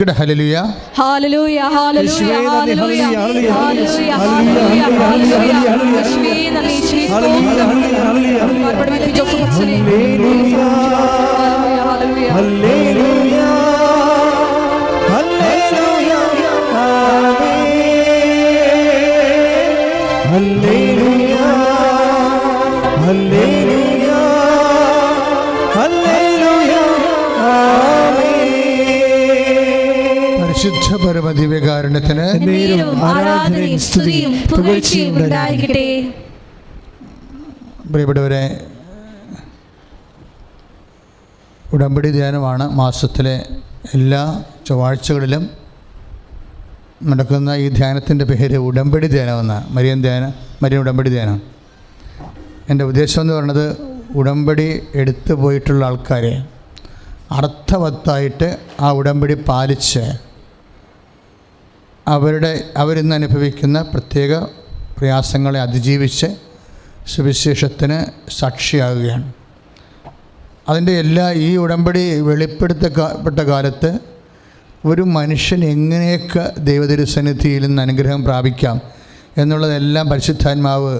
Hallelujah ഹല്ലേലൂയ ഹല്ലേലൂയ ഹല്ലേലൂയ ഹല്ലേലൂയ ഹല്ലേലൂയ പരിശുദ്ധ പരമദിവ്യകാരുണ്യത്തിന് ആരാധനയും സ്തുതിയും പുകഴ്ചയും ഉണ്ടായിരിക്കട്ടെ. പ്രിയപ്പെട്ടവരെ, ഉടമ്പടി ധ്യാനമാണ് മാസത്തിലെ എല്ലാ ചൊവ്വാഴ്ചകളിലും നടക്കുന്ന ഈ ധ്യാനത്തിൻ്റെ പേര് ഉടമ്പടി ധ്യാനമെന്നാണ്. മരിയൻ ഉടമ്പടി ധ്യാനം. എൻ്റെ ഉദ്ദേശം എന്ന് പറയുന്നത് ഉടമ്പടി എടുത്തു പോയിട്ടുള്ള ആൾക്കാരെ അർത്ഥവത്തായിട്ട് ആ ഉടമ്പടി പാലിച്ച് അവരിന്ന് അനുഭവിക്കുന്ന പ്രത്യേക പ്രയാസങ്ങളെ അതിജീവിച്ച് സുവിശേഷത്തിന് സാക്ഷിയാകുകയാണ്. അതിൻ്റെ ഈ ഉടമ്പടി വെളിപ്പെടുത്തപ്പെട്ട കാലത്ത് ഒരു മനുഷ്യൻ എങ്ങനെയൊക്കെ ദൈവതിരുസന്നിധിയിൽ നിന്ന് അനുഗ്രഹം പ്രാപിക്കാം എന്നുള്ളതെല്ലാം പരിശുദ്ധാത്മാവ്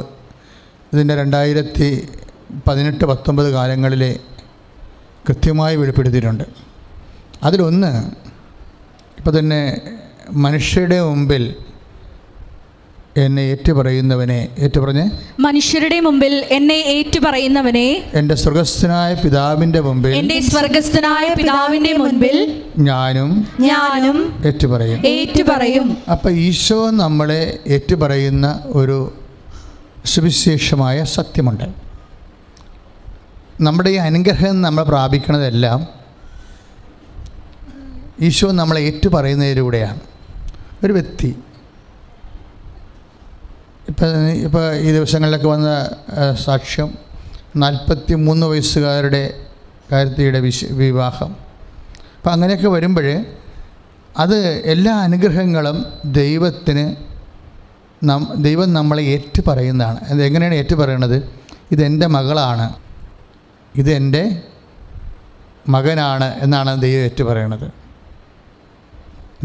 ഇതിൻ്റെ 2018-19 കാലങ്ങളിലെ കൃത്യമായി വെളിപ്പെടുത്തിയിട്ടുണ്ട്. അതിലൊന്ന്, ഇപ്പോൾ തന്നെ മനുഷ്യരുടെ മുമ്പിൽ എന്നെ ഏറ്റുപറഞ്ഞ് മനുഷ്യരുടെ മുമ്പിൽ എന്നെ ഏറ്റുപറയുന്നവനെ എൻ്റെ സ്വർഗസ്ഥനായ പിതാവിൻ്റെ മുമ്പിൽ ഞാനും ഏറ്റുപറയും. അപ്പം ഈശോ നമ്മളെ ഏറ്റുപറയുന്ന ഒരു സുവിശേഷമായ സത്യമുണ്ട്. നമ്മുടെ ഈ അനുഗ്രഹം നമ്മൾ പ്രാപിക്കുന്നതെല്ലാം ഈശോ നമ്മളെ ഏറ്റുപറയുന്നതിലൂടെയാണ്. ഒരു വ്യക്തി ഇപ്പോൾ ഈ ദിവസങ്ങളിലൊക്കെ വന്ന സാക്ഷ്യം 43 വയസ്സുകാരുടെ കാര്യത്തിയുടെ വിവാഹം. അപ്പം അങ്ങനെയൊക്കെ വരുമ്പോൾ അത് എല്ലാ അനുഗ്രഹങ്ങളും ദൈവം നമ്മളെ ഏറ്റുപറയുന്നതാണ്. അതെങ്ങനെയാണ് ഏറ്റുപറയണത്? ഇതെൻ്റെ മകളാണ്, ഇതെൻ്റെ മകനാണ് എന്നാണ് ദൈവം ഏറ്റുപറയണത്.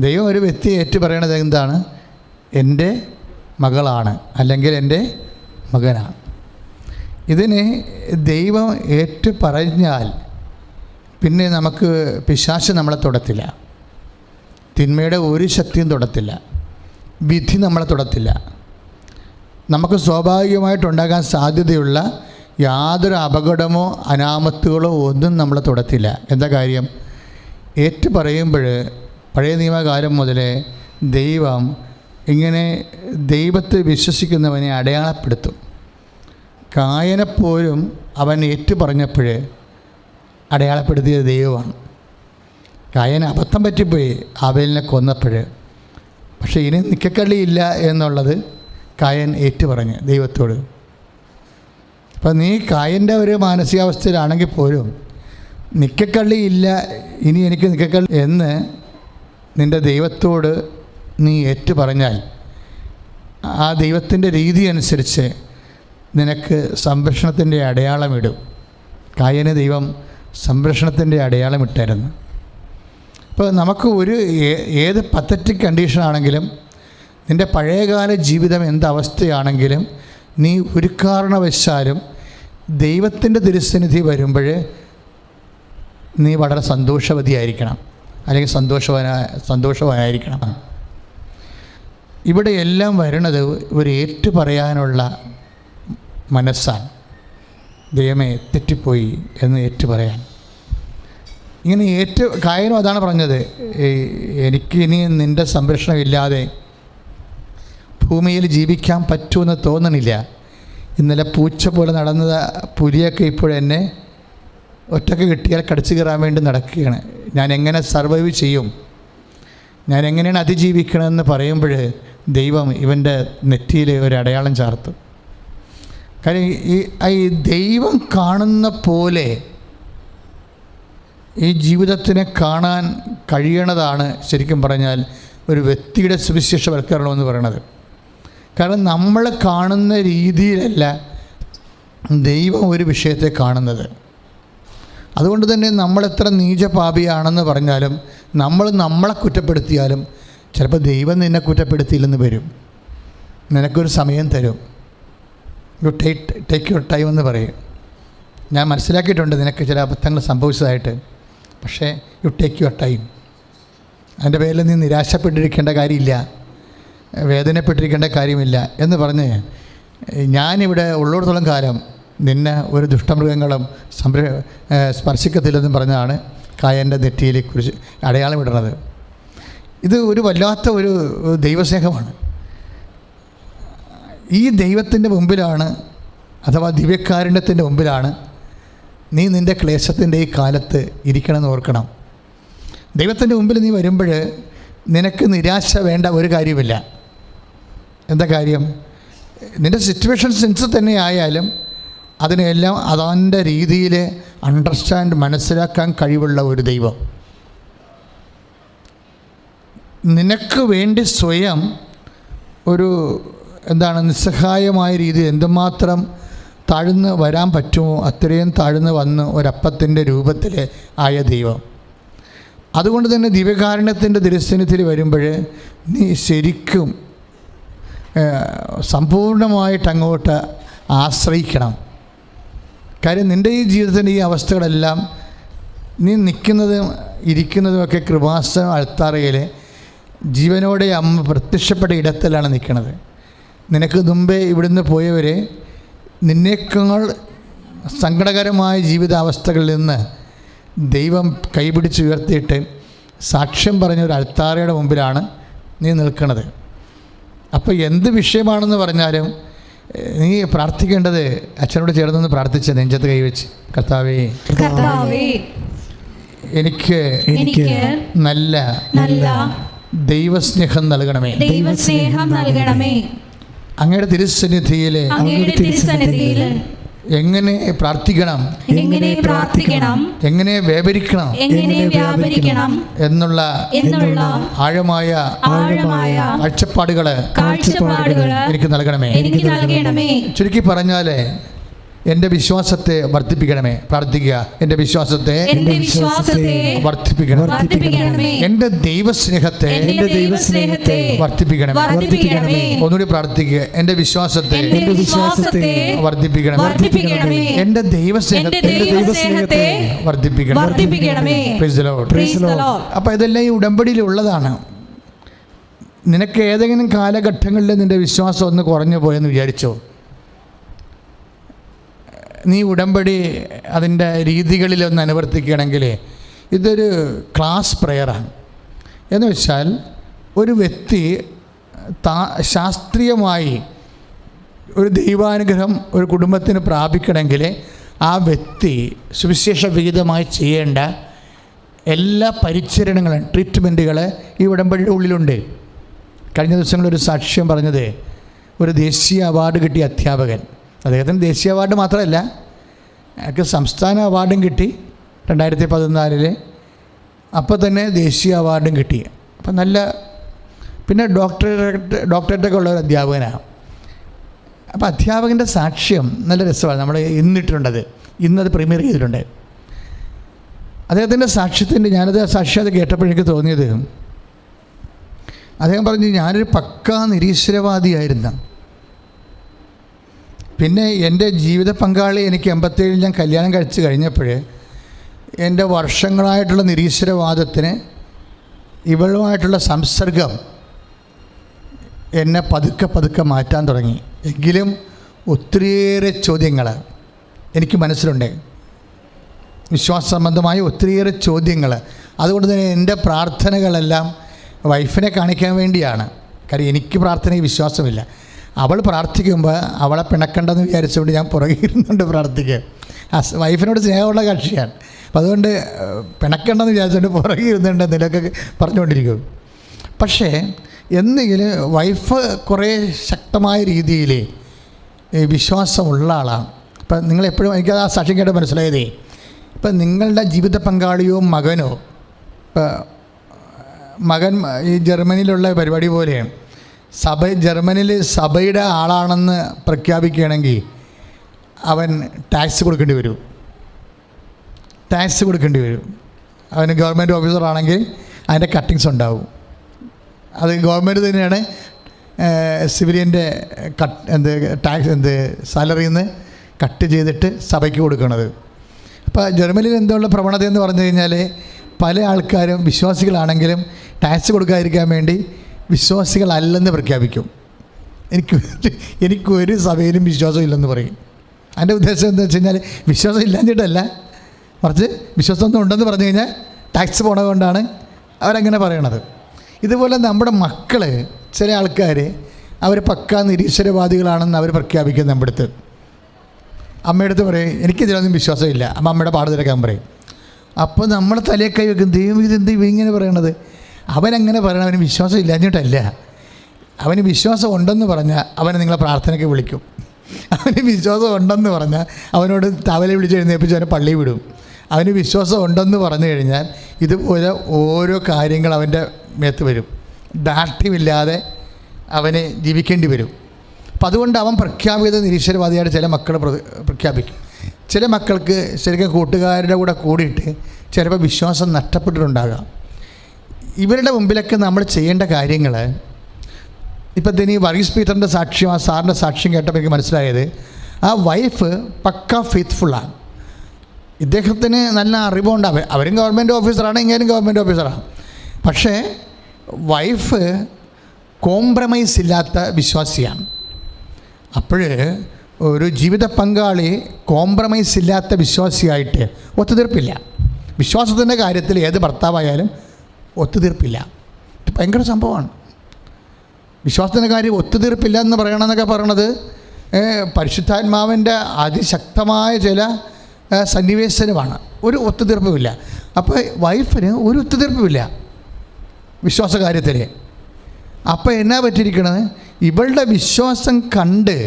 ദൈവം ഒരു വ്യക്തിയെ ഏറ്റുപറയണത് എന്താണ്? എൻ്റെ മകളാണ്, അല്ലെങ്കിൽ എൻ്റെ മകനാണ്. ഇതിനെ ദൈവം ഏറ്റുപറഞ്ഞാൽ പിന്നെ നമുക്ക് പിശാച് നമ്മളെ തൊടത്തില്ല, തിന്മയുടെ ഒരു ശക്തിയും തൊടത്തില്ല, വിധി നമ്മളെ തൊടത്തില്ല. നമുക്ക് സ്വാഭാവികമായിട്ടുണ്ടാകാൻ സാധ്യതയുള്ള യാതൊരു അപകടമോ അനാമത്തുകളോ ഒന്നും നമ്മളെ തൊടത്തില്ല. എന്താ കാര്യം? ഏറ്റുപറയുമ്പോൾ പഴയ നിയമകാലം മുതലേ ദൈവം ഇങ്ങനെ ദൈവത്തെ വിശ്വസിക്കുന്നവനെ അടയാളപ്പെടുത്തും. കായനെപ്പോലും അവൻ ഏറ്റുപറഞ്ഞപ്പോൾ അടയാളപ്പെടുത്തിയത് ദൈവമാണ്. കായന് അബദ്ധം പറ്റിപ്പോയി ആബേലിനെ കൊന്നപ്പോൾ. പക്ഷേ ഇനി നിക്കക്കള്ളിയില്ല എന്നുള്ളത് കായൻ ഏറ്റുപറഞ്ഞ് ദൈവത്തോട്. അപ്പം നീ കായൻ്റെ ഒരു മാനസികാവസ്ഥയിലാണെങ്കിൽ പോലും നിക്കക്കള്ളിയില്ല, ഇനി എനിക്ക് നിക്കക്കള്ളി എന്ന് നിൻ്റെ ദൈവത്തോട് നീ ഏറ്റുപറഞ്ഞാൽ ആ ദൈവത്തിൻ്റെ രീതി അനുസരിച്ച് നിനക്ക് സംരക്ഷണത്തിൻ്റെ അടയാളമിടും. കായന് ദൈവം സംരക്ഷണത്തിൻ്റെ അടയാളമിട്ടായിരുന്നു. ഇപ്പോൾ നമുക്ക് ഏത് പത്തറ്റിക് കണ്ടീഷനാണെങ്കിലും, നിൻ്റെ പഴയകാല ജീവിതം എന്തവസ്ഥയാണെങ്കിലും, നീ ഒരു കാരണവശാലും ദൈവത്തിൻ്റെ തിരുസന്നിധി വരുമ്പോൾ നീ വളരെ സന്തോഷവതിയായിരിക്കണം, അല്ലെങ്കിൽ സന്തോഷവാനായിരിക്കണം. ഇവിടെ എല്ലാം വരുന്നത് ഒരു ഏറ്റുപറയാനുള്ള മനസ്സാണ്. ദൈവമേ തെറ്റിപ്പോയി എന്ന് ഏറ്റുപറയാൻ. ഇങ്ങനെ കായനും അതാണ് പറഞ്ഞത്, എനിക്ക് ഇനി നിൻ്റെ സംരക്ഷണമില്ലാതെ ഭൂമിയിൽ ജീവിക്കാൻ പറ്റുമെന്ന് തോന്നണില്ല. ഇന്നലെ പൂച്ച പോലെ നടന്ന പുലിയൊക്കെ ഇപ്പോഴെന്നെ ഒറ്റക്ക് കിട്ടിയാൽ കടിച്ചു കയറാൻ വേണ്ടി നടക്കുകയാണ്. ഞാൻ എങ്ങനെ സർവൈവ് ചെയ്യും, ഞാൻ എങ്ങനെയാണ് അതിജീവിക്കണമെന്ന് പറയുമ്പോൾ ദൈവം ഇവൻ്റെ നെറ്റിയിൽ ഒരു അടയാളം ചാർത്തു. കാര്യം ഈ ദൈവം കാണുന്ന പോലെ ഈ ജീവിതത്തിനെ കാണാൻ കഴിയണതാണ് ശരിക്കും പറഞ്ഞാൽ ഒരു വ്യക്തിയുടെ സുവിശേഷവൽക്കരണം എന്ന് പറയുന്നത്. കാരണം നമ്മൾ കാണുന്ന രീതിയിലല്ല ദൈവം ഒരു വിഷയത്തെ കാണുന്നത്. അതുകൊണ്ട് തന്നെ നമ്മളെത്ര നീചപാപിയാണെന്ന് പറഞ്ഞാലും നമ്മളെ കുറ്റപ്പെടുത്തിയാലും ചിലപ്പോൾ ദൈവം നിന്നെ കുറ്റപ്പെടുത്തിയില്ലെന്ന് വരും. നിനക്കൊരു സമയം തരും. യു ടേക്ക് യുവർ ടൈം എന്ന് പറയും. ഞാൻ മനസ്സിലാക്കിയിട്ടുണ്ട് നിനക്ക് ചില അബദ്ധങ്ങൾ സംഭവിച്ചതായിട്ട്. പക്ഷേ യു ടേക്ക് യുവർ ടൈം. അതിൻ്റെ പേരിൽ നീ നിരാശപ്പെട്ടിരിക്കേണ്ട കാര്യമില്ല, വേദനപ്പെട്ടിരിക്കേണ്ട കാര്യമില്ല എന്ന് പറഞ്ഞ് ഞാനിവിടെ ഉള്ളിടത്തോളം കാലം നിന്നെ ഒരു ദുഷ്ടമൃഗങ്ങളും സ്പർശിക്കത്തില്ലെന്നും പറഞ്ഞാണ് കായൻ്റെ നെറ്റിയിലെ കുറിച്ച് അടയാളം ഇടുന്നത്. ഇത് ഒരു വല്ലാത്ത ഒരു ദൈവസ്നേഹമാണ്. ഈ ദൈവത്തിൻ്റെ മുമ്പിലാണ്, അഥവാ ദിവ്യകാരുണ്യത്തിൻ്റെ മുമ്പിലാണ് നീ നിൻ്റെ ക്ലേശത്തിൻ്റെ ഈ കാലത്ത് ഇരിക്കണമെന്ന് ഓർക്കണം. ദൈവത്തിൻ്റെ മുമ്പിൽ നീ വരുമ്പോൾ നിനക്ക് നിരാശ വേണ്ട ഒരു കാര്യമില്ല. എന്താ കാര്യം? നിൻ്റെ സിറ്റുവേഷൻ സെൻസ് തന്നെ ആയാലും അതിനെല്ലാം അതിൻ്റെ രീതിയിൽ മനസ്സിലാക്കാൻ കഴിവുള്ള ഒരു ദൈവം നിനക്ക് വേണ്ടി സ്വയം ഒരു നിസ്സഹായമായ രീതിയിൽ എന്തുമാത്രം താഴ്ന്ന് വരാൻ പറ്റുമോ അത്രയും താഴ്ന്ന് വന്ന് ഒരപ്പത്തിൻ്റെ രൂപത്തിൽ ആയ ദൈവം. അതുകൊണ്ട് തന്നെ ദിവ്യകാരുണ്യത്തിൻ്റെ തിരുസന്നിധിയിൽ വരുമ്പോൾ നീ ശരിക്കും സമ്പൂർണ്ണമായിട്ട് അങ്ങോട്ട് ആശ്രയിക്കണം. കാര്യം നിൻ്റെ ഈ ജീവിതത്തിൻ്റെ ഈ അവസ്ഥകളെല്ലാം നീ നിൽക്കുന്നതും ഇരിക്കുന്നതുമൊക്കെ കൃപാസന അൾത്താറയിൽ ജീവനോടെ അമ്മ പ്രത്യക്ഷപ്പെട്ട ഇടത്തിലാണ് നിൽക്കുന്നത്. നിനക്ക് മുമ്പേ ഇവിടുന്ന് പോയവർ നിന്നേക്കാൾ സങ്കടകരമായ ജീവിതാവസ്ഥകളിൽ നിന്ന് ദൈവം കൈപിടിച്ചുയർത്തിയിട്ട് സാക്ഷ്യം പറഞ്ഞ ഒരു അൾത്താറയുടെ മുമ്പിലാണ് നീ നിൽക്കുന്നത്. അപ്പോൾ എന്ത് വിഷയമാണെന്ന് പറഞ്ഞാലും നീ പ്രാർത്ഥിക്കേണ്ടത് അച്ഛനോട് ചേർന്നൊന്ന് പ്രാർത്ഥിച്ച നെഞ്ചത്ത് കൈവച്ച്, കർത്താവേ എനിക്ക് നല്ല ദൈവസ്നേഹം നൽകണമേ. അങ്ങയുടെ തിരുസന്നിധിയിൽ എങ്ങനെ പ്രാർത്ഥിക്കണം, എങ്ങനെ വ്യാപരിക്കണം എന്നുള്ള ആഴമായ കാഴ്ചപ്പാടുകൾ എനിക്ക് നൽകണമേ. ചുരുക്കി പറഞ്ഞാലേ എൻ്റെ വിശ്വാസത്തെ വർദ്ധിപ്പിക്കണമേ. പ്രാർത്ഥിക്കുക, എൻ്റെ വിശ്വാസത്തെ വർദ്ധിപ്പിക്കണം. എൻ്റെ ദൈവസ്നേഹത്തെ വർദ്ധിപ്പിക്കണമേ. ഒന്നുകൂടി പ്രാർത്ഥിക്കുക, എൻ്റെ വിശ്വാസത്തെ വർദ്ധിപ്പിക്കണം. എൻ്റെ ദൈവസ്നേഹത്തെ വർദ്ധിപ്പിക്കണം. Praise the Lord. അപ്പോൾ ഇതെല്ലാം ഈ ഉടമ്പടിയിലുള്ളതാണ്. നിനക്ക് ഏതെങ്കിലും കാലഘട്ടങ്ങളിൽ നിൻ്റെ വിശ്വാസം ഒന്ന് കുറഞ്ഞു പോയെന്ന് വിചാരിച്ചോ? നീ ഉടമ്പടി അതിൻ്റെ രീതികളിലൊന്ന് അനുവർത്തിക്കുകയാണെങ്കിൽ ഇതൊരു ക്ലാസ് പ്രെയറാണ്. എന്ന് വെച്ചാൽ ഒരു വ്യക്തി ശാസ്ത്രീയമായി ഒരു ദൈവാനുഗ്രഹം ഒരു കുടുംബത്തിന് പ്രാപിക്കണമെങ്കിൽ ആ വ്യക്തി സുവിശേഷ വിഹിതമായി ചെയ്യേണ്ട എല്ലാ പരിചരണങ്ങളും ട്രീറ്റ്മെൻറ്റുകൾ ഈ ഉടമ്പടിയുടെ ഉള്ളിലുണ്ട്. കഴിഞ്ഞ ദിവസങ്ങളൊരു സാക്ഷ്യം പറഞ്ഞത് ഒരു ദേശീയ അവാർഡ് കിട്ടിയ അധ്യാപകൻ, അദ്ദേഹത്തിന് ദേശീയ അവാർഡ് മാത്രമല്ല അയാൾക്ക് സംസ്ഥാന അവാർഡും കിട്ടി 2014. അപ്പോൾ തന്നെ ദേശീയ അവാർഡും കിട്ടി. അപ്പം നല്ല പിന്നെ ഡോക്ടറേറ്റൊക്കെ ഉള്ള ഒരു അധ്യാപകനാണ്. അപ്പോൾ അധ്യാപകൻ്റെ സാക്ഷ്യം നല്ല രസമാണ്. നമ്മൾ ഇന്നിട്ടുണ്ടത്, ഇന്നത് പ്രീമിയർ ചെയ്തിട്ടുണ്ട്. അദ്ദേഹത്തിൻ്റെ സാക്ഷ്യത്തിൻ്റെ ഞാനത് സാക്ഷ്യം കേട്ടപ്പോഴെനിക്ക് തോന്നിയത്, അദ്ദേഹം പറഞ്ഞു, ഞാനൊരു പക്കാ നിരീശ്വരവാദിയായിരുന്നു. പിന്നെ എൻ്റെ ജീവിത പങ്കാളി എനിക്ക് 87 ഞാൻ കല്യാണം കഴിച്ച് കഴിഞ്ഞപ്പോൾ എൻ്റെ വർഷങ്ങളായിട്ടുള്ള നിരീശ്വരവാദത്തിന് ഇവളുമായിട്ടുള്ള സംസർഗം എന്നെ പതുക്കെ മാറ്റാൻ തുടങ്ങി. എങ്കിലും ഒത്തിരിയേറെ ചോദ്യങ്ങൾ എനിക്ക് മനസ്സിലുണ്ട്, വിശ്വാസ സംബന്ധമായ ഒത്തിരിയേറെ ചോദ്യങ്ങൾ. അതുകൊണ്ട് തന്നെ എൻ്റെ പ്രാർത്ഥനകളെല്ലാം വൈഫിനെ കാണിക്കാൻ വേണ്ടിയാണ്. കാര്യം എനിക്ക് പ്രാർത്ഥനയിൽ വിശ്വാസമില്ല. അവൾ പ്രാർത്ഥിക്കുമ്പോൾ അവളെ പിണക്കണ്ടെന്ന് വിചാരിച്ചുകൊണ്ട് ഞാൻ പുറകെ ഇരുന്നുകൊണ്ട് പ്രാർത്ഥിക്കുക. വൈഫിനോട് സ്നേഹമുള്ള കക്ഷിയാണ്. അപ്പം അതുകൊണ്ട് പിണക്കണ്ടെന്ന് വിചാരിച്ചുകൊണ്ട് പുറകെ ഇരുന്നുകൊണ്ട് എന്തെങ്കിലുമൊക്കെ പറഞ്ഞുകൊണ്ടിരിക്കും. പക്ഷേ എന്തെങ്കിലും വൈഫ് കുറേ ശക്തമായ രീതിയിൽ വിശ്വാസമുള്ള ആളാണ്. ഇപ്പം നിങ്ങളെപ്പോഴും എനിക്കത് ആ സാക്ഷ്യം കേട്ട് മനസ്സിലായതേ, ഇപ്പം നിങ്ങളുടെ ജീവിത പങ്കാളിയോ മകനോ, ഇപ്പം മകൻ ഈ ജർമ്മനിയിലുള്ള പരിപാടി പോലെ ജർമ്മനിയിൽ സഭയുടെ ആളാണെന്ന് പ്രഖ്യാപിക്കുകയാണെങ്കിൽ അവൻ ടാക്സ് കൊടുക്കേണ്ടി വരും. അവന് ഗവൺമെൻറ് ഓഫീസറാണെങ്കിൽ അതിൻ്റെ കട്ടിങ്സ് ഉണ്ടാവും. അത് ഗവൺമെൻറ് തന്നെയാണ് സിവിലിയൻ്റെ ടാക്സ് സാലറിയിൽ നിന്ന് കട്ട് ചെയ്തിട്ട് സഭയ്ക്ക് കൊടുക്കുന്നത്. അപ്പോൾ ജർമ്മനിയിൽ എന്തുള്ള പ്രവണത എന്ന് പറഞ്ഞു കഴിഞ്ഞാൽ പല ആൾക്കാരും വിശ്വാസികളാണെങ്കിലും ടാക്സ് കൊടുക്കാതിരിക്കാൻ വേണ്ടി വിശ്വാസികളല്ലെന്ന് പ്രഖ്യാപിക്കും. എനിക്കൊരു സഭയിലും വിശ്വാസം ഇല്ലെന്ന് പറയും. അതിൻ്റെ ഉദ്ദേശം എന്താ വെച്ച് കഴിഞ്ഞാൽ വിശ്വാസം ഇല്ലാഞ്ഞിട്ടല്ല, മറിച്ച് വിശ്വാസമൊന്നും ഉണ്ടെന്ന് പറഞ്ഞു കഴിഞ്ഞാൽ ടാക്സ് പോണത് കൊണ്ടാണ് അവരങ്ങനെ പറയണത്. ഇതുപോലെ നമ്മുടെ മക്കൾ, ചില ആൾക്കാർ അവർ പക്കാ നിരീശ്വരവാദികളാണെന്ന് അവർ പ്രഖ്യാപിക്കും. നമ്മുടെ അടുത്ത് അമ്മയടുത്ത് പറയും എനിക്കിതിലൊന്നും വിശ്വാസമില്ല, അമ്മയുടെ പാട് തിരക്കാൻ പറയും. അപ്പോൾ നമ്മൾ തലയെ കൈ വെക്കും, ദൈവം ഇതെന്ത് ഇങ്ങനെ പറയണത്? അവനങ്ങനെ പറയണം, അവന് വിശ്വാസം ഇല്ലാഞ്ഞിട്ടല്ല. അവന് വിശ്വാസം ഉണ്ടെന്ന് പറഞ്ഞാൽ അവനെ നിങ്ങളെ പ്രാർത്ഥനയ്ക്ക് വിളിക്കും. അവന് വിശ്വാസം ഉണ്ടെന്ന് പറഞ്ഞാൽ അവനോട് തവലെ വിളിച്ച് എഴുന്നേൽപ്പിച്ച് അവനെ പള്ളിയിൽ വിടും. അവന് വിശ്വാസം ഉണ്ടെന്ന് പറഞ്ഞു കഴിഞ്ഞാൽ ഇതുപോലെ ഓരോ കാര്യങ്ങൾ അവൻ്റെ മേത്ത് വരും. ദാർഢ്യമില്ലാതെ അവന് ജീവിക്കേണ്ടി വരും. അപ്പം അതുകൊണ്ട് അവൻ പ്രഖ്യാപിത നിരീശ്വരവാദിയായിട്ട് ചില മക്കൾ പ്രഖ്യാപിക്കും. ചില മക്കൾക്ക് ശരിക്കും കൂട്ടുകാരുടെ കൂടെ കൂടിയിട്ട് ചിലപ്പോൾ വിശ്വാസം നഷ്ടപ്പെട്ടിട്ടുണ്ടാകാം. ഇവരുടെ മുമ്പിലൊക്കെ നമ്മൾ ചെയ്യേണ്ട കാര്യങ്ങൾ, ഇപ്പം തന്നെ ഈ വർഗീസ് പീറ്ററിൻ്റെ സാക്ഷ്യം, ആ സാറിൻ്റെ സാക്ഷ്യം കേട്ടപ്പോൾ എനിക്ക് മനസ്സിലായത് ആ വൈഫ് പക്ക ഫെയ്ത്ത്ഫുള്ളാണ്. ഇദ്ദേഹത്തിന് നല്ല അറിവുണ്ട്. അവരും ഗവൺമെൻറ് ഓഫീസറാണ്, ഇങ്ങനെയും ഗവൺമെൻറ് ഓഫീസറാണ്. പക്ഷേ വൈഫ് കോംപ്രമൈസ് ഇല്ലാത്ത വിശ്വാസിയാണ്. അപ്പോൾ ഒരു ജീവിത പങ്കാളി കോംപ്രമൈസ് ഇല്ലാത്ത വിശ്വാസിയായിട്ട് ഒത്തുതീർപ്പില്ല. വിശ്വാസത്തിൻ്റെ കാര്യത്തിൽ ഏത് ഭർത്താവായാലും ഒത്തുതീർപ്പില്ല. ഭയങ്കര സംഭവമാണ്. വിശ്വാസത്തിൻ്റെ കാര്യം ഒത്തുതീർപ്പില്ല എന്ന് പറയണമെന്നൊക്കെ പറയണത് പരിശുദ്ധാത്മാവിൻ്റെ അതിശക്തമായ ചില സന്നിവേശനമാണ്. ഒരു ഒത്തുതീർപ്പുമില്ല. അപ്പോൾ വൈഫിന് ഒരു ഒത്തുതീർപ്പുമില്ല വിശ്വാസകാര്യത്തിൽ. അപ്പോൾ എന്നാ പറ്റിയിരിക്കണത്? ഇവളുടെ വിശ്വാസം കണ്ട്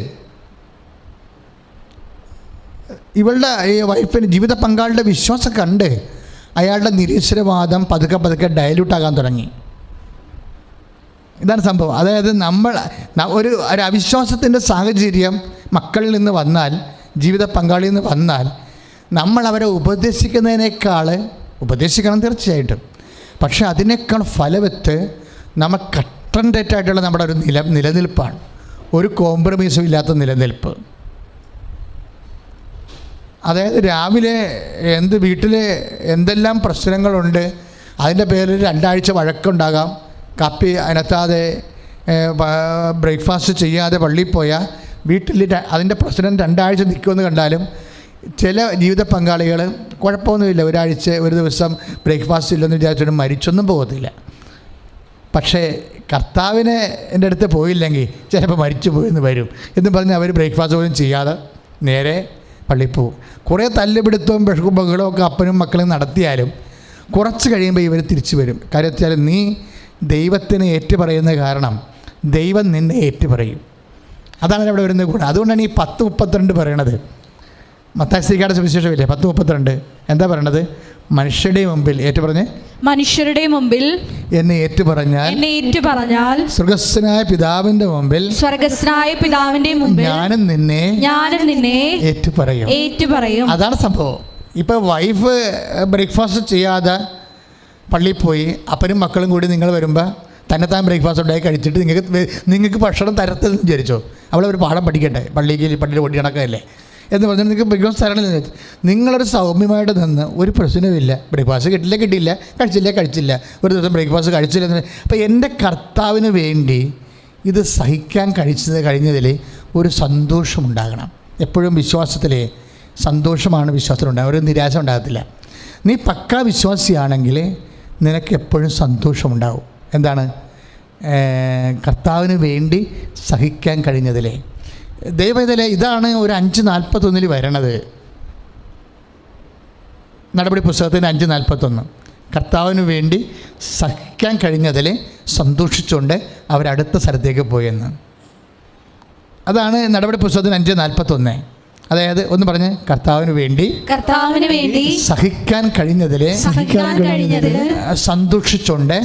ഇവളുടെ ഈ വൈഫിന് ജീവിത പങ്കാളിയുടെ വിശ്വാസം കണ്ട് അയാളുടെ നിരീശ്വരവാദം പതുക്കെ പതുക്കെ ഡയലൂട്ടാകാൻ തുടങ്ങി. ഇതാണ് സംഭവം. അതായത് നമ്മൾ ഒരു അവിശ്വാസത്തിൻ്റെ സാഹചര്യം മക്കളിൽ നിന്ന് വന്നാൽ, ജീവിത പങ്കാളിയിൽ നിന്ന് വന്നാൽ, നമ്മൾ അവരെ ഉപദേശിക്കണം തീർച്ചയായിട്ടും. പക്ഷെ അതിനേക്കാൾ ഫലവത്ത് നമ്മൾ കട്ടൻഡേറ്റായിട്ടുള്ള നമ്മുടെ ഒരു നിലനിൽപ്പാണ്. ഒരു കോംപ്രമൈസും ഇല്ലാത്ത നിലനിൽപ്പ്. അതായത് രാവിലെ വീട്ടിൽ എന്തെല്ലാം പ്രശ്നങ്ങളുണ്ട്, അതിൻ്റെ പേരിൽ 2 ആഴ്ച വഴക്കുണ്ടാകാം. കാപ്പി അനത്താതെ ബ്രേക്ക്ഫാസ്റ്റ് ചെയ്യാതെ പള്ളിയിൽ പോയാൽ വീട്ടിൽ അതിൻ്റെ പ്രശ്നം 2 ആഴ്ച നിൽക്കുമെന്ന് കണ്ടാലും ചില ജീവിത പങ്കാളികൾ കുഴപ്പമൊന്നുമില്ല, ഒരു ദിവസം ബ്രേക്ക്ഫാസ്റ്റ് ഇല്ലെന്ന് വിചാരിച്ചിട്ട് മരിച്ചൊന്നും പോകത്തില്ല. പക്ഷേ കർത്താവിനെ എൻ്റെ അടുത്ത് പോയില്ലെങ്കിൽ ചിലപ്പോൾ മരിച്ചു പോയെന്ന് വരും എന്ന് പറഞ്ഞ് അവർ ബ്രേക്ക്ഫാസ്റ്റ് പോലും ചെയ്യാതെ നേരെ പള്ളിയിൽ പോകും. കുറേ തല്ലുപിടുത്തവും ബഹളവും ഒക്കെ അപ്പനും മക്കളും നടത്തിയാലും കുറച്ച് കഴിയുമ്പോൾ ഇവർ തിരിച്ചു വരും. കാര്യം വെച്ചാൽ നീ ദൈവത്തിന് ഏറ്റുപറയുന്ന കാരണം ദൈവം നിന്നെ ഏറ്റുപറയും. അതാണ് അവിടെ വരുന്നത് കൂടെ. അതുകൊണ്ടാണ് ഈ 10:32 പറയണത്. മത്തായി ശ്രീകാരുടെ സുവിശേഷമില്ലേ 10:32? എന്താ പറയണത്? മനുഷ്യരുടെ മുമ്പിൽ എന്നെ ഏറ്റുപറഞ്ഞാൽ സ്വർഗസ്ഥനായ പിതാവിന്റെ മുമ്പിൽ ഞാനും നിന്നെ ഏറ്റുപറയും. അതാണ് സംഭവം. ഇപ്പം വൈഫ് ബ്രേക്ക്ഫാസ്റ്റ് ചെയ്യാതെ പള്ളിയിൽ പോയി അപ്പനും മക്കളും കൂടി നിങ്ങൾ വരുമ്പോൾ തന്നെത്താൻ ബ്രേക്ക്ഫാസ്റ്റ് ഉണ്ടായി കഴിച്ചിട്ട് നിങ്ങൾക്ക് ഭക്ഷണം തരത്തില്ലെന്ന് വിചാരിച്ചോ? അവളൊരു പാഠം പഠിക്കട്ടെ, പള്ളിയിൽ ഓടി നടക്കല്ലേ എന്ന് പറഞ്ഞാൽ നിങ്ങൾക്ക് ബ്രേക്ക്ഫാസ്റ്റ് തരണമെന്ന് വെച്ചാൽ നിങ്ങളൊരു സൗമ്യമായിട്ട് നിന്ന് ഒരു പ്രശ്നവുമില്ല. ബ്രേക്ക്ഫാസ്റ്റ് കിട്ടിയില്ല, കഴിച്ചില്ല, ഒരു ദിവസം ബ്രേക്ക്ഫാസ്റ്റ് കഴിച്ചില്ലെന്ന്. അപ്പോൾ എൻ്റെ കർത്താവിന് വേണ്ടി ഇത് സഹിക്കാൻ കഴിഞ്ഞതിൽ ഒരു സന്തോഷമുണ്ടാകണം. എപ്പോഴും വിശ്വാസത്തിൽ സന്തോഷമാണ് വിശ്വാസത്തിലുണ്ടാകും, ഒരു നിരാശ ഉണ്ടാകത്തില്ല. നീ പക്കാ വിശ്വാസിയാണെങ്കിൽ നിനക്ക് എപ്പോഴും സന്തോഷമുണ്ടാകും. എന്താണ്? കർത്താവിന് വേണ്ടി സഹിക്കാൻ കഴിഞ്ഞതിലേ. ദൈവത്തിലെ ഇതാണ് ഒരു 5:41 വരണത്. നടപടി പുസ്തകത്തിന് 5:41 കർത്താവിന് വേണ്ടി സഹിക്കാൻ കഴിഞ്ഞതിൽ സന്തോഷിച്ചുകൊണ്ട് അവരടുത്ത സ്ഥലത്തേക്ക് പോയെന്ന്. അതാണ് നടപടി പുസ്തകത്തിന് 5:41. അതായത് ഒന്ന് പറഞ്ഞ്, കർത്താവിന് വേണ്ടി സഹിക്കാൻ കഴിഞ്ഞതിൽ സന്തോഷിച്ചുകൊണ്ട്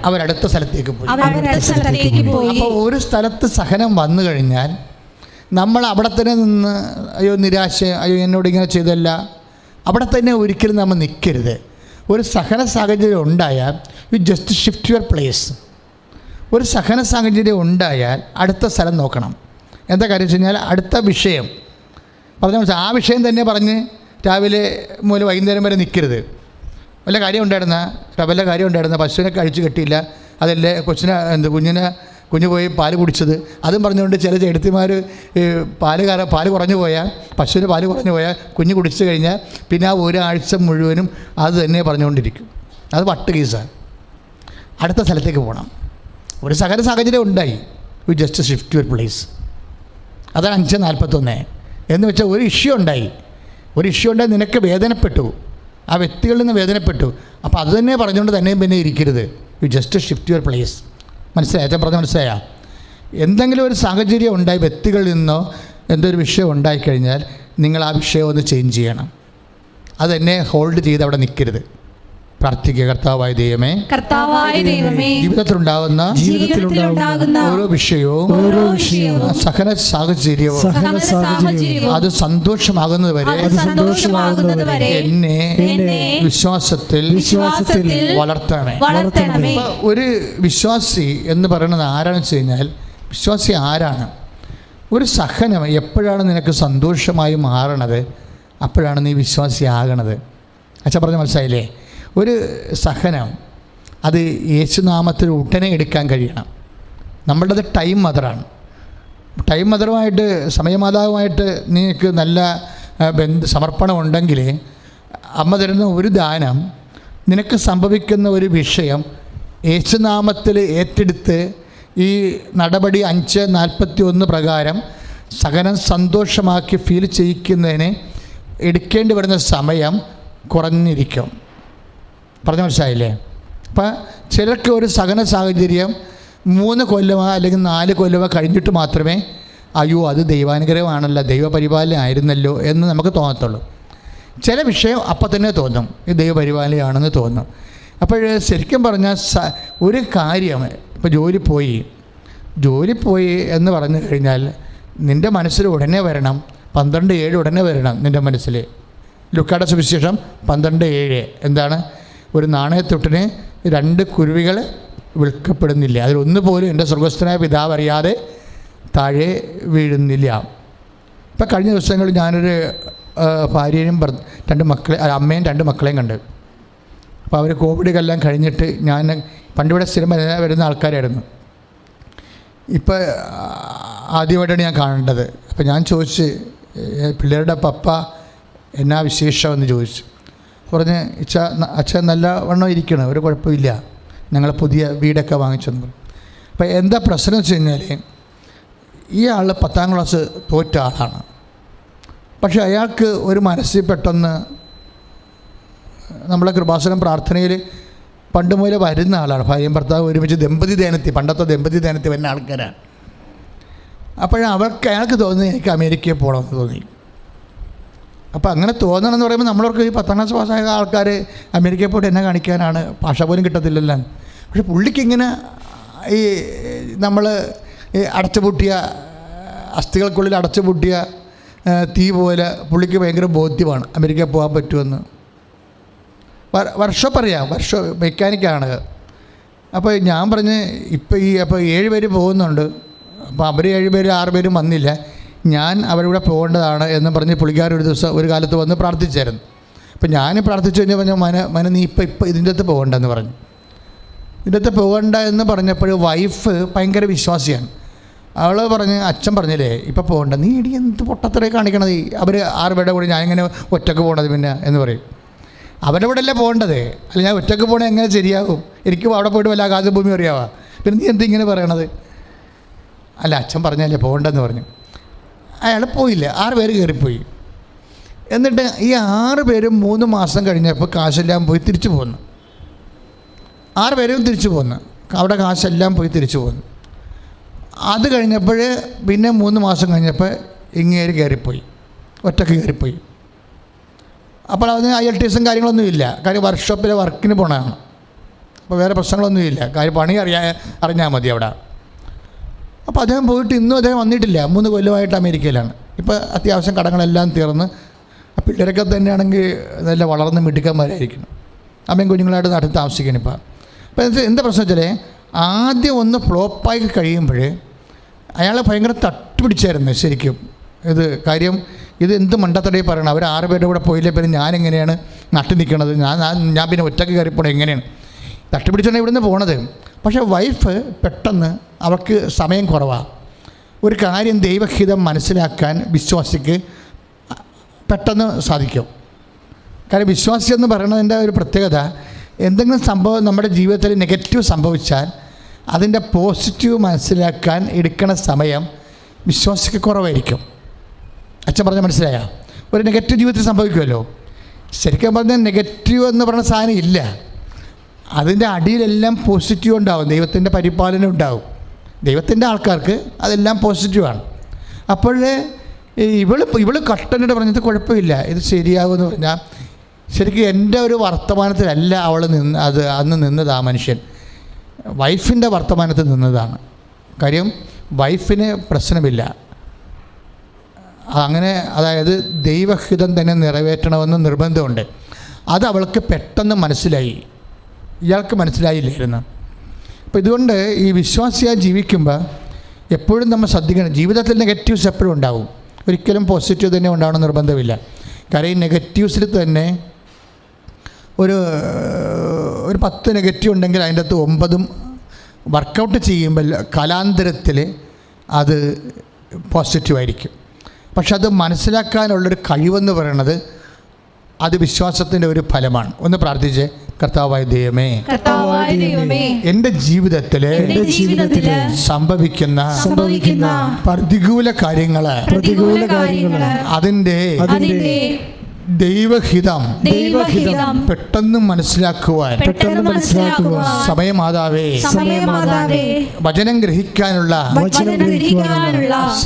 അവരടുത്ത സ്ഥലത്തേക്ക് പോയി. അപ്പോൾ ഒരു സ്ഥലത്ത് സഹനം വന്നു കഴിഞ്ഞാൽ നമ്മൾ അവിടെ തന്നെ നിന്ന് നിരാശ, എന്നോട് ഇങ്ങനെ ചെയ്തല്ല, അവിടെ തന്നെ ഒരിക്കലും നമ്മൾ നിൽക്കരുത്. ഒരു സഹന സാഹചര്യം ഉണ്ടായാൽ U just shift your place. ഒരു സഹന സാഹചര്യം ഉണ്ടായാൽ അടുത്ത സ്ഥലം നോക്കണം. എന്താ കാര്യം വെച്ച് കഴിഞ്ഞാൽ അടുത്ത വിഷയം പറഞ്ഞാൽ ആ വിഷയം തന്നെ പറഞ്ഞ് രാവിലെ മുതൽ വൈകുന്നേരം വരെ നിൽക്കരുത്. വല്ല കാര്യം ഉണ്ടായിരുന്ന പശുവിനെ കഴിച്ച് കെട്ടിയില്ല, അതല്ലേ കുഞ്ഞു പോയി പാല് കുടിച്ചത്, അതും പറഞ്ഞുകൊണ്ട് ചില ചെടുത്തിമാർ പാല് കുറഞ്ഞു പോയാൽ, പശുവിന് പാല് കുറഞ്ഞു പോയാൽ കുഞ്ഞ് കുടിച്ചു കഴിഞ്ഞാൽ പിന്നെ ആ ഒരാഴ്ച മുഴുവനും അത് തന്നെ പറഞ്ഞുകൊണ്ടിരിക്കും. അത് വട്ട് കേസാണ്. അടുത്ത സ്ഥലത്തേക്ക് പോകണം. ഒരു സഹന സാഹചര്യം ഉണ്ടായി, U just shift your place. അതാണ് 5:41. എന്ന് വെച്ചാൽ ഒരു ഇഷ്യൂ ഉണ്ടായി നിനക്ക് വേദനപ്പെട്ടു, ആ വ്യക്തികളിൽ നിന്ന് വേദനപ്പെട്ടു. അപ്പോൾ അത് തന്നെ പറഞ്ഞുകൊണ്ട് തന്നെയും പിന്നെ ഇരിക്കരുത്. You just shift your place. മനസ്സിലായോ? എന്തെങ്കിലും ഒരു സാഹചര്യം ഉണ്ടായി, വ്യക്തികളിൽ നിന്നോ എന്തൊരു വിഷയം ഉണ്ടായിക്കഴിഞ്ഞാൽ നിങ്ങൾ ആ വിഷയം ഒന്ന് ചേഞ്ച് ചെയ്യണം. അത് തന്നെ ഹോൾഡ് ചെയ്ത് അവിടെ നിൽക്കരുത്. പ്രാർത്ഥിക്കുക. കർത്താവായ ദൈവമേ, ജീവിതത്തിലുണ്ടാകുന്ന ഓരോ വിഷയവും സഹന സാഹചര്യവും അത് സന്തോഷമാകുന്നത് വരെ എന്നെ വിശ്വാസത്തിൽ വളർത്തണമേ. ഒരു വിശ്വാസി എന്ന് പറയുന്നത് ആരാണെന്ന് വെച്ച് കഴിഞ്ഞാൽ, വിശ്വാസി ആരാണ്? ഒരു സഹനം എപ്പോഴാണ് നിനക്ക് സന്തോഷമായി മാറണത്, അപ്പോഴാണ് നീ വിശ്വാസിയാകണത്. അച്ഛൻ പറഞ്ഞ മനസ്സിലായില്ലേ? ഒരു സഹനം അത് യേശുനാമത്തിൽ ഉടനെ എടുക്കാൻ കഴിയണം. നമ്മളുടേത് ടൈം മദറാണ്. ടൈം മദറുമായിട്ട്, സമയമാതാവുമായിട്ട് നിങ്ങൾക്ക് നല്ല സമർപ്പണം ഉണ്ടെങ്കിൽ അമ്മ തരുന്ന ഒരു ദാനം, നിനക്ക് സംഭവിക്കുന്ന ഒരു വിഷയം യേശുനാമത്തിൽ ഏറ്റെടുത്ത് ഈ നടപടി 5:41 പ്രകാരം സഹനം സന്തോഷമാക്കി ഫീൽ ചെയ്യിക്കുന്നതിന് എടുക്കേണ്ടി വരുന്ന സമയം കുറഞ്ഞിരിക്കും. പറഞ്ഞ മനസ്സിലായില്ലേ? അപ്പം ചിലർക്ക് ഒരു സഹന സാഹചര്യം 3 കൊല്ലമോ അല്ലെങ്കിൽ 4 കൊല്ലമോ കഴിഞ്ഞിട്ട് മാത്രമേ അയ്യോ അത് ദൈവാനുഗ്രഹമാണല്ലോ, ദൈവപരിപാലനയായിരുന്നല്ലോ എന്ന് നമുക്ക് തോന്നത്തുള്ളൂ. ചില വിഷയം അപ്പം തന്നെ തോന്നും ഇത് ദൈവപരിപാലനയാണെന്ന് തോന്നും. അപ്പോൾ ശരിക്കും പറഞ്ഞാൽ ഒരു കാര്യം, ഇപ്പോൾ ജോലി പോയി എന്ന് പറഞ്ഞു കഴിഞ്ഞാൽ നിൻ്റെ മനസ്സിൽ ഉടനെ വരണം 12:7 ഉടനെ വരണം നിൻ്റെ മനസ്സിൽ. ലൂക്കായുടെ സുവിശേഷം 12:7 എന്താണ്? ഒരു നാണയത്തൊട്ടിന് 2 കുരുവികൾ വിൽക്കപ്പെടുന്നില്ല, അതിലൊന്നു പോലും എൻ്റെ സ്വർഗസ്ഥനായ പിതാവ് അറിയാതെ താഴെ വീഴുന്നില്ല. ഇപ്പം കഴിഞ്ഞ ദിവസങ്ങളിൽ ഞാനൊരു ഭാര്യയും 2 മക്കളെ, അമ്മയും 2 മക്കളെയും കണ്ട്. അപ്പോൾ അവർ കോവിഡെല്ലാം കഴിഞ്ഞിട്ട്, ഞാൻ പണ്ടിവിടെ സ്ഥിരം വരുന്ന ആൾക്കാരായിരുന്നു. ഇപ്പോൾ ആദ്യമായിട്ടാണ് ഞാൻ കാണേണ്ടത്. അപ്പോൾ ഞാൻ ചോദിച്ച് പിള്ളേരുടെ പപ്പ എന്നാ വിശേഷമെന്ന് ചോദിച്ചു. പറഞ്ഞ് അച്ഛൻ നല്ല വണ്ണം ഇരിക്കണം, ഒരു കുഴപ്പമില്ല, ഞങ്ങൾ പുതിയ വീടൊക്കെ വാങ്ങിച്ചെന്ന് പറഞ്ഞു. അപ്പോൾ എന്താ പ്രശ്നം വെച്ച് കഴിഞ്ഞാൽ ഈ ആൾ 10ാം ക്ലാസ് തോറ്റ ആളാണ്. പക്ഷെ അയാൾക്ക് ഒരു മനസ്സിൽ പെട്ടെന്ന് നമ്മളെ കൃപാസനം പ്രാർത്ഥനയിൽ പണ്ട് മുതലേ വരുന്ന ആളാണ്. ഭാര്യയും ഭർത്താവ് ഒരുമിച്ച് പണ്ടത്തെ ദമ്പതി ധ്യാനത്തിൽ വരുന്ന ആൾക്കാരാണ്. അയാൾക്ക് തോന്നുന്നത് എനിക്ക് അമേരിക്കയിൽ പോകണമെന്ന് തോന്നി. അപ്പോൾ അങ്ങനെ തോന്നണമെന്ന് പറയുമ്പോൾ നമ്മളവർക്ക് ഈ 10ാം ക്ലാസ് പാസ്സായ ആൾക്കാർ അമേരിക്കയിൽ പോയിട്ട് എന്നെ കാണിക്കാനാണ്, ഭാഷ പോലും കിട്ടത്തില്ലല്ലോ. പക്ഷെ പുള്ളിക്കിങ്ങനെ ഈ നമ്മൾ അടച്ചുപൂട്ടിയ അസ്ഥികൾക്കുള്ളിൽ അടച്ചുപൂട്ടിയ തീ പോലെ പുള്ളിക്ക് ഭയങ്കര ബോധ്യമാണ് അമേരിക്കയിൽ പോകാൻ പറ്റുമെന്ന്. വർഷം മെക്കാനിക്കാണ്. അപ്പോൾ ഞാൻ പറഞ്ഞ് അപ്പോൾ 7 പേര് പോകുന്നുണ്ട്, അപ്പോൾ അവർ 7 പേര് 6 പേരും വന്നില്ല, ഞാൻ അവരിവിടെ പോകേണ്ടതാണ് എന്ന് പറഞ്ഞ് പുള്ളിക്കാർ ഒരു കാലത്ത് വന്ന് പ്രാർത്ഥിച്ചായിരുന്നു. അപ്പോൾ ഞാൻ പ്രാർത്ഥിച്ചു കഴിഞ്ഞാൽ മന നീ ഇപ്പോൾ ഇതിൻ്റെ അകത്ത് പോകണ്ടെന്ന് പറഞ്ഞു. ഇതിൻ്റെ അകത്ത് പോകണ്ട എന്ന് പറഞ്ഞപ്പോൾ വൈഫ് ഭയങ്കര വിശ്വാസിയാണ്. അവൾ പറഞ്ഞ്, അച്ഛൻ പറഞ്ഞില്ലേ ഇപ്പോൾ പോകണ്ട, നീ ഇടി എന്ത് പൊട്ടത്തറേ കാണിക്കണത്, അവർ 6 പേരുടെ കൂടെ ഞാൻ ഇങ്ങനെ ഒറ്റക്ക് പോകണത് പിന്നെ എന്ന് പറയും. അവരുടെ കൂടെ അല്ലേ പോകേണ്ടത്, അല്ല ഞാൻ ഒറ്റക്ക് പോകണത് എങ്ങനെ ശരിയാകും, എനിക്ക് അവിടെ പോയിട്ട് വല്ല ആകാശഭൂമി അറിയാവാ, പിന്നെ നീ എന്തിങ്ങനെ പറയണത്? അല്ല അച്ഛൻ പറഞ്ഞല്ലേ പോകണ്ടെന്ന് പറഞ്ഞു. അയാൾ പോയില്ല, 6 പേര് കയറിപ്പോയി. എന്നിട്ട് ഈ 6 പേരും 3 മാസം കഴിഞ്ഞപ്പോൾ കാശെല്ലാം പോയി തിരിച്ചു പോന്നു. 6 പേരും തിരിച്ചു പോന്നു, അവിടെ കാശെല്ലാം പോയി തിരിച്ചു പോന്നു. അത് കഴിഞ്ഞപ്പോൾ പിന്നെ 3 മാസം കഴിഞ്ഞപ്പോൾ ഇങ്ങേര് കയറിപ്പോയി, ഒറ്റക്ക് കയറിപ്പോയി. അപ്പോൾ അതിന് IELTS കാര്യങ്ങളൊന്നും ഇല്ല, കാര്യം വർക്ക്ഷോപ്പിലെ വർക്കിന് പോകണതാണ്. അപ്പോൾ വേറെ പ്രശ്നങ്ങളൊന്നുമില്ല, കാര്യം പണി അറിഞ്ഞാൽ മതി അവിടെ. അപ്പോൾ അദ്ദേഹം പോയിട്ട് ഇന്നും അദ്ദേഹം വന്നിട്ടില്ല, 3 കൊല്ലമായിട്ട് അമേരിക്കയിലാണ്. ഇപ്പോൾ അത്യാവശ്യം കടങ്ങളെല്ലാം തീർന്ന് പിള്ളേരൊക്കെ തന്നെയാണെങ്കിൽ നല്ല വളർന്ന് മിടുക്കന്മാരായിരിക്കണം. അമ്മയും കുഞ്ഞുങ്ങളായിട്ട് നാട്ടിൽ താമസിക്കണം ഇപ്പം. അപ്പോൾ എന്താ പ്രശ്നം വെച്ചാൽ ആദ്യം ഒന്ന് ഫ്ലോപ്പായി കഴിയുമ്പോൾ അയാൾ ഭയങ്കര തട്ടുപിടിച്ചായിരുന്നു ശരിക്കും. ഇത് കാര്യം ഇത് എന്ത് മണ്ടത്തടയിൽ പറയണം, അവർ 6 പേരുടെ കൂടെ പോയില്ലേ പിന്നെ ഞാനെങ്ങനെയാണ് നട്ടിൽ നിൽക്കണത്, ഞാൻ പിന്നെ ഒറ്റയ്ക്ക് കയറിപ്പോണത് എങ്ങനെയാണ്, തട്ടുപിടിച്ചാണ് ഇവിടുന്ന് പോണത്. പക്ഷേ വൈഫ് പെട്ടെന്ന് അവൾക്ക് സമയം കുറവാണ്. ഒരു കാര്യം ദൈവഹിതം മനസ്സിലാക്കാൻ വിശ്വാസിക്ക് പെട്ടെന്ന് സാധിക്കും. കാര്യം വിശ്വാസി എന്ന് പറയുന്നതിൻ്റെ ഒരു പ്രത്യേകത, എന്തെങ്കിലും സംഭവം നമ്മുടെ ജീവിതത്തിൽ നെഗറ്റീവ് സംഭവിച്ചാൽ അതിൻ്റെ പോസിറ്റീവ് മനസ്സിലാക്കാൻ എടുക്കുന്ന സമയം വിശ്വാസിക്ക് കുറവായിരിക്കും. അച്ഛൻ പറഞ്ഞാൽ മനസ്സിലായോ? ഒരു നെഗറ്റീവ് ജീവിതത്തിൽ സംഭവിക്കുമല്ലോ, ശരിക്കും പറഞ്ഞാൽ നെഗറ്റീവ് എന്ന് പറയുന്ന സാധനം ഇല്ല, അതിൻ്റെ അടിയിലെല്ലാം പോസിറ്റീവ് ഉണ്ടാവും. ദൈവത്തിൻ്റെ പരിപാലനം ഉണ്ടാവും. ദൈവത്തിൻ്റെ ആൾക്കാർക്ക് അതെല്ലാം പോസിറ്റീവാണ്. അപ്പോൾ ഇവള് കട്ടനിട്ട് പറഞ്ഞത് കുഴപ്പമില്ല, ഇത് ശരിയാകുമെന്ന് പറഞ്ഞാൽ ശരിക്കും എൻ്റെ ഒരു വർത്തമാനത്തിലല്ല അവൾ അന്ന് നിന്നത്. ആ മനുഷ്യൻ വൈഫിൻ്റെ വർത്തമാനത്തിൽ നിന്നതാണ്. കാര്യം വൈഫിന് പ്രശ്നമില്ല അങ്ങനെ, അതായത് ദൈവഹിതം തന്നെ നിറവേറ്റണമെന്ന് നിർബന്ധമുണ്ട്. അത് അവൾക്ക് പെട്ടെന്ന് മനസ്സിലായി, ഇയാൾക്ക് മനസ്സിലായില്ലായിരുന്നു. അപ്പോൾ ഇതുകൊണ്ട് ഈ വിശ്വാസിയായി ജീവിക്കുമ്പോൾ എപ്പോഴും നമ്മൾ ശ്രദ്ധിക്കണം. ജീവിതത്തിൽ നെഗറ്റീവ്സ് എപ്പോഴും ഉണ്ടാവും, ഒരിക്കലും പോസിറ്റീവ് തന്നെ ഉണ്ടാവണം നിർബന്ധമില്ല. കാര്യം ഈ നെഗറ്റീവ്സിൽ തന്നെ ഒരു 10 നെഗറ്റീവ് ഉണ്ടെങ്കിൽ അതിൻ്റെ അകത്ത് 9 വർക്കൗട്ട് ചെയ്യുമ്പോൾ കാലാന്തരത്തിൽ അത് പോസിറ്റീവായിരിക്കും. പക്ഷെ അത് മനസ്സിലാക്കാനുള്ളൊരു കഴിവെന്ന് പറയുന്നത് അത് വിശ്വാസത്തിൻ്റെ ഒരു ഫലമാണ്. ഒന്ന് പ്രാർത്ഥിച്ച്, കർത്താവായ ദൈവമേ, എൻ്റെ ജീവിതത്തിൽ സംഭവിക്കുന്ന പ്രതികൂല കാര്യങ്ങൾ അതിൻ്റെ ദൈവഹിതം പെട്ടെന്ന് മനസ്സിലാക്കുവാൻ സമയമാതാവേ, വചനം ഗ്രഹിക്കാനുള്ള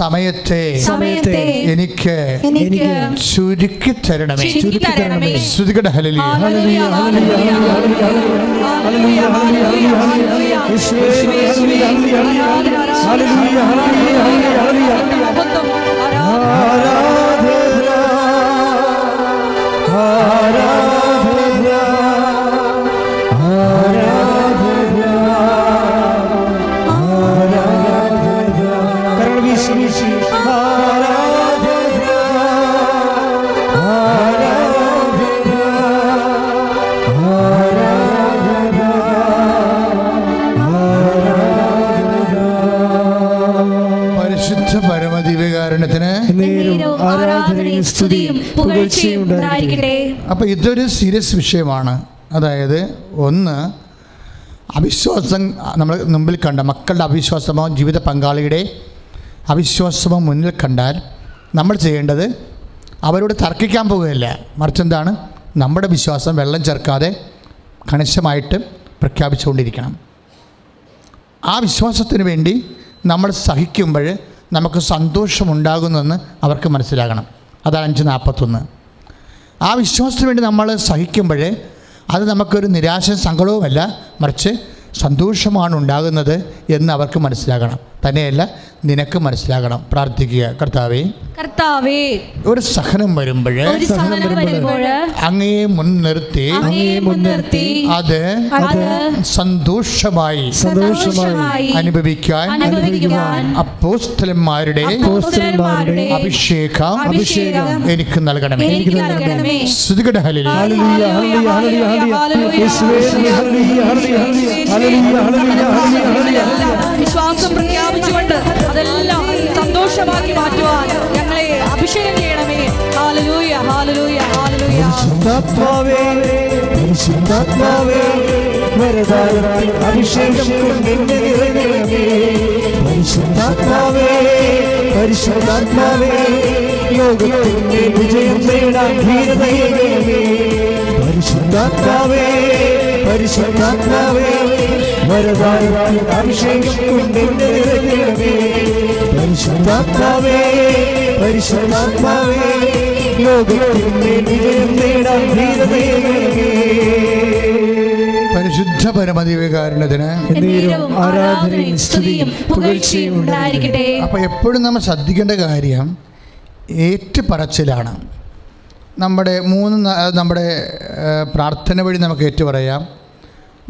സമയത്തെ എനിക്ക് ചുരുക്കി തരണമേ. ശ്രുതികട ഹല്ലേലൂയ. അപ്പോൾ ഇതൊരു സീരിയസ് വിഷയമാണ്. അതായത് ഒന്ന്, അവിശ്വാസം നമ്മൾ മുമ്പിൽ കണ്ട മക്കളുടെ അവിശ്വാസമോ ജീവിത പങ്കാളിയുടെ അവിശ്വാസമോ മുന്നിൽ കണ്ടാൽ നമ്മൾ ചെയ്യേണ്ടത് അവരോട് തർക്കിക്കാൻ പോവുകയല്ല, മറിച്ച് എന്താണ്, നമ്മുടെ വിശ്വാസം വെള്ളം ചേർക്കാതെ കണിശമായിട്ട് പ്രഖ്യാപിച്ചുകൊണ്ടിരിക്കണം. ആ വിശ്വാസത്തിന് വേണ്ടി നമ്മൾ സഹിക്കുമ്പോൾ നമുക്ക് സന്തോഷമുണ്ടാകുന്നെന്ന് അവർക്ക് മനസ്സിലാകണം. അതാണ് 5:41. ആ വിശ്വാസത്തിന് വേണ്ടി നമ്മൾ സഹിക്കുമ്പോൾ അത് നമുക്കൊരു നിരാശ സങ്കടവുമല്ല, മറിച്ച് സന്തോഷമാണ് ഉണ്ടാകുന്നത് എന്ന് അവർക്ക് മനസ്സിലാകണം. തന്നെയല്ല, നിനക്ക് മനസ്സിലാകണം. പ്രാർത്ഥിക്കുക, കർത്താവേ, ഒരു സഹനം വരുമ്പോൾ അങ്ങയെ മുൻനിർത്തി അത് സന്തോഷമായി അനുഭവിക്കാൻ അപ്പോസ്തലന്മാരുടെ അഭിഷേകം എനിക്ക് നൽകണമേ. ശ്രുതികട ഹല്ലേലൂയ. വിശ്വാസം പ്രഖ്യാപിച്ചുകൊണ്ട് അതെല്ലാം സന്തോഷമാക്കി മാറ്റുവാൻ ഞങ്ങളെ അഭിഷേകം ചെയ്യണമേ. ഹല്ലേലൂയ, ഹല്ലേലൂയ, ഹല്ലേലൂയ. പരിശുദ്ധാത്മാവേ വരദാനത്തിൽ അഭിഷേകം കൊണ്ടെന്നെ നിറയ്ക്കണമേ. പരിശുദ്ധാത്മാവേ, പരിശുദ്ധാത്മാവേ, ലോകത്തിന്റെ വിജയം നേടാൻ ധീരതയേകണമേ. പരിശുദ്ധാത്മാവേ, പരിശുദ്ധാത്മാവേ, വരദാനത്തിൽ അഭിഷേകം കൊണ്ടെന്നെ നിറയ്ക്കണമേ. പരിശുദ്ധാത്മാവേ, പരിശുദ്ധാത്മാവേ, ലോകത്തിന്റെ വിജയം നേടാൻ ധീരതയേകണമേ. പരിശുദ്ധ പരമദിവ്യകാരുണ്യത്തിന് ആരാധനയും സ്തുതിയും പുകഴ്ചയും ഉണ്ടായിരിക്കട്ടെ. അപ്പോൾ എപ്പോഴും നമ്മൾ ശ്രദ്ധിക്കേണ്ട കാര്യം ഏറ്റുപറച്ചിലാണ്. നമ്മുടെ പ്രാർത്ഥന വഴി നമുക്ക് ഏറ്റുപറയാം,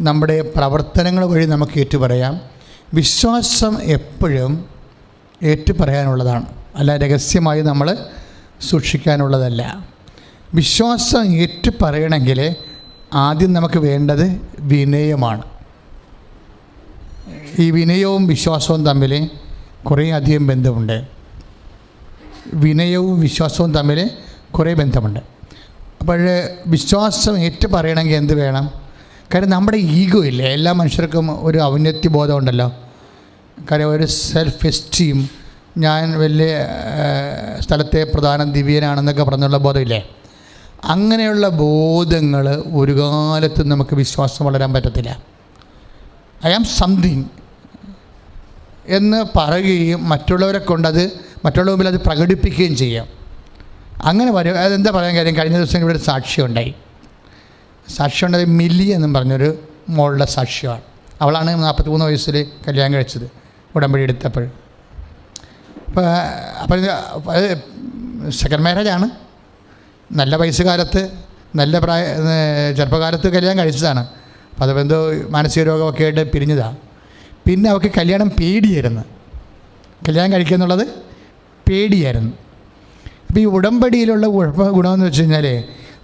നമ്മുടെ പ്രവർത്തനങ്ങൾ വഴി നമുക്ക് ഏറ്റുപറയാം. വിശ്വാസം എപ്പോഴും ഏറ്റുപറയാനുള്ളതാണ്, അല്ല രഹസ്യമായി നമ്മൾ സൂക്ഷിക്കാനുള്ളതല്ല. വിശ്വാസം ഏറ്റുപറയണമെങ്കിൽ ആദ്യം നമുക്ക് വേണ്ടത് വിനയമാണ്. ഈ വിനയവും വിശ്വാസവും തമ്മിൽ കുറേ അധികം ബന്ധമുണ്ട്. വിനയവും വിശ്വാസവും തമ്മിൽ കുറേ ബന്ധമുണ്ട്. അപ്പോൾ വിശ്വാസം ഏറ്റുപറയണമെങ്കിൽ എന്ത് വേണം? കാര്യം നമ്മുടെ ഈഗോ ഇല്ലേ, എല്ലാ മനുഷ്യർക്കും ഒരു ഔന്നത്യബോധം ഉണ്ടല്ലോ. കാര്യം ഒരു സെൽഫ് എസ്റ്റീം, ഞാൻ വലിയ സ്ഥലത്തെ പ്രധാന ദിവ്യനാണെന്നൊക്കെ പറഞ്ഞുള്ള ബോധമില്ലേ. അങ്ങനെയുള്ള ബോധങ്ങൾ ഒരു കാലത്തും നമുക്ക് വിശ്വാസം വളരാൻ പറ്റത്തില്ല. ഐ ആം സംതിങ് എന്ന് പറയുകയും മറ്റുള്ളവരുടെ മുമ്പിൽ അത് പ്രകടിപ്പിക്കുകയും ചെയ്യാം. അങ്ങനെ വരും. അതെന്താ പറയാൻ കാര്യം, കഴിഞ്ഞ ദിവസം ഇവിടെ ഒരു സാക്ഷ്യമുണ്ടായി. മില്ലി എന്നും പറഞ്ഞൊരു മോളുടെ സാക്ഷ്യമാണ്. അവളാണ് 43 വയസ്സിൽ കല്യാണം കഴിച്ചത്, ഉടമ്പടി എടുത്തപ്പോൾ. അപ്പോൾ അത് സെക്കൻഡ് മാരേജാണ്. നല്ല വയസ്സുകാലത്ത്, നല്ല ചെറുപ്പകാലത്ത് കല്യാണം കഴിച്ചതാണ്. അപ്പോൾ അത് എന്തോ മാനസിക രോഗമൊക്കെ ആയിട്ട് പിരിഞ്ഞതാണ്. പിന്നെ അവൾക്ക് കല്യാണം പേടിയായിരുന്നു, കല്യാണം കഴിക്കുക എന്നുള്ളത് പേടിയായിരുന്നു. അപ്പോൾ ഈ ഉടമ്പടിയിലുള്ള ഗുണമെന്ന് വെച്ച് കഴിഞ്ഞാൽ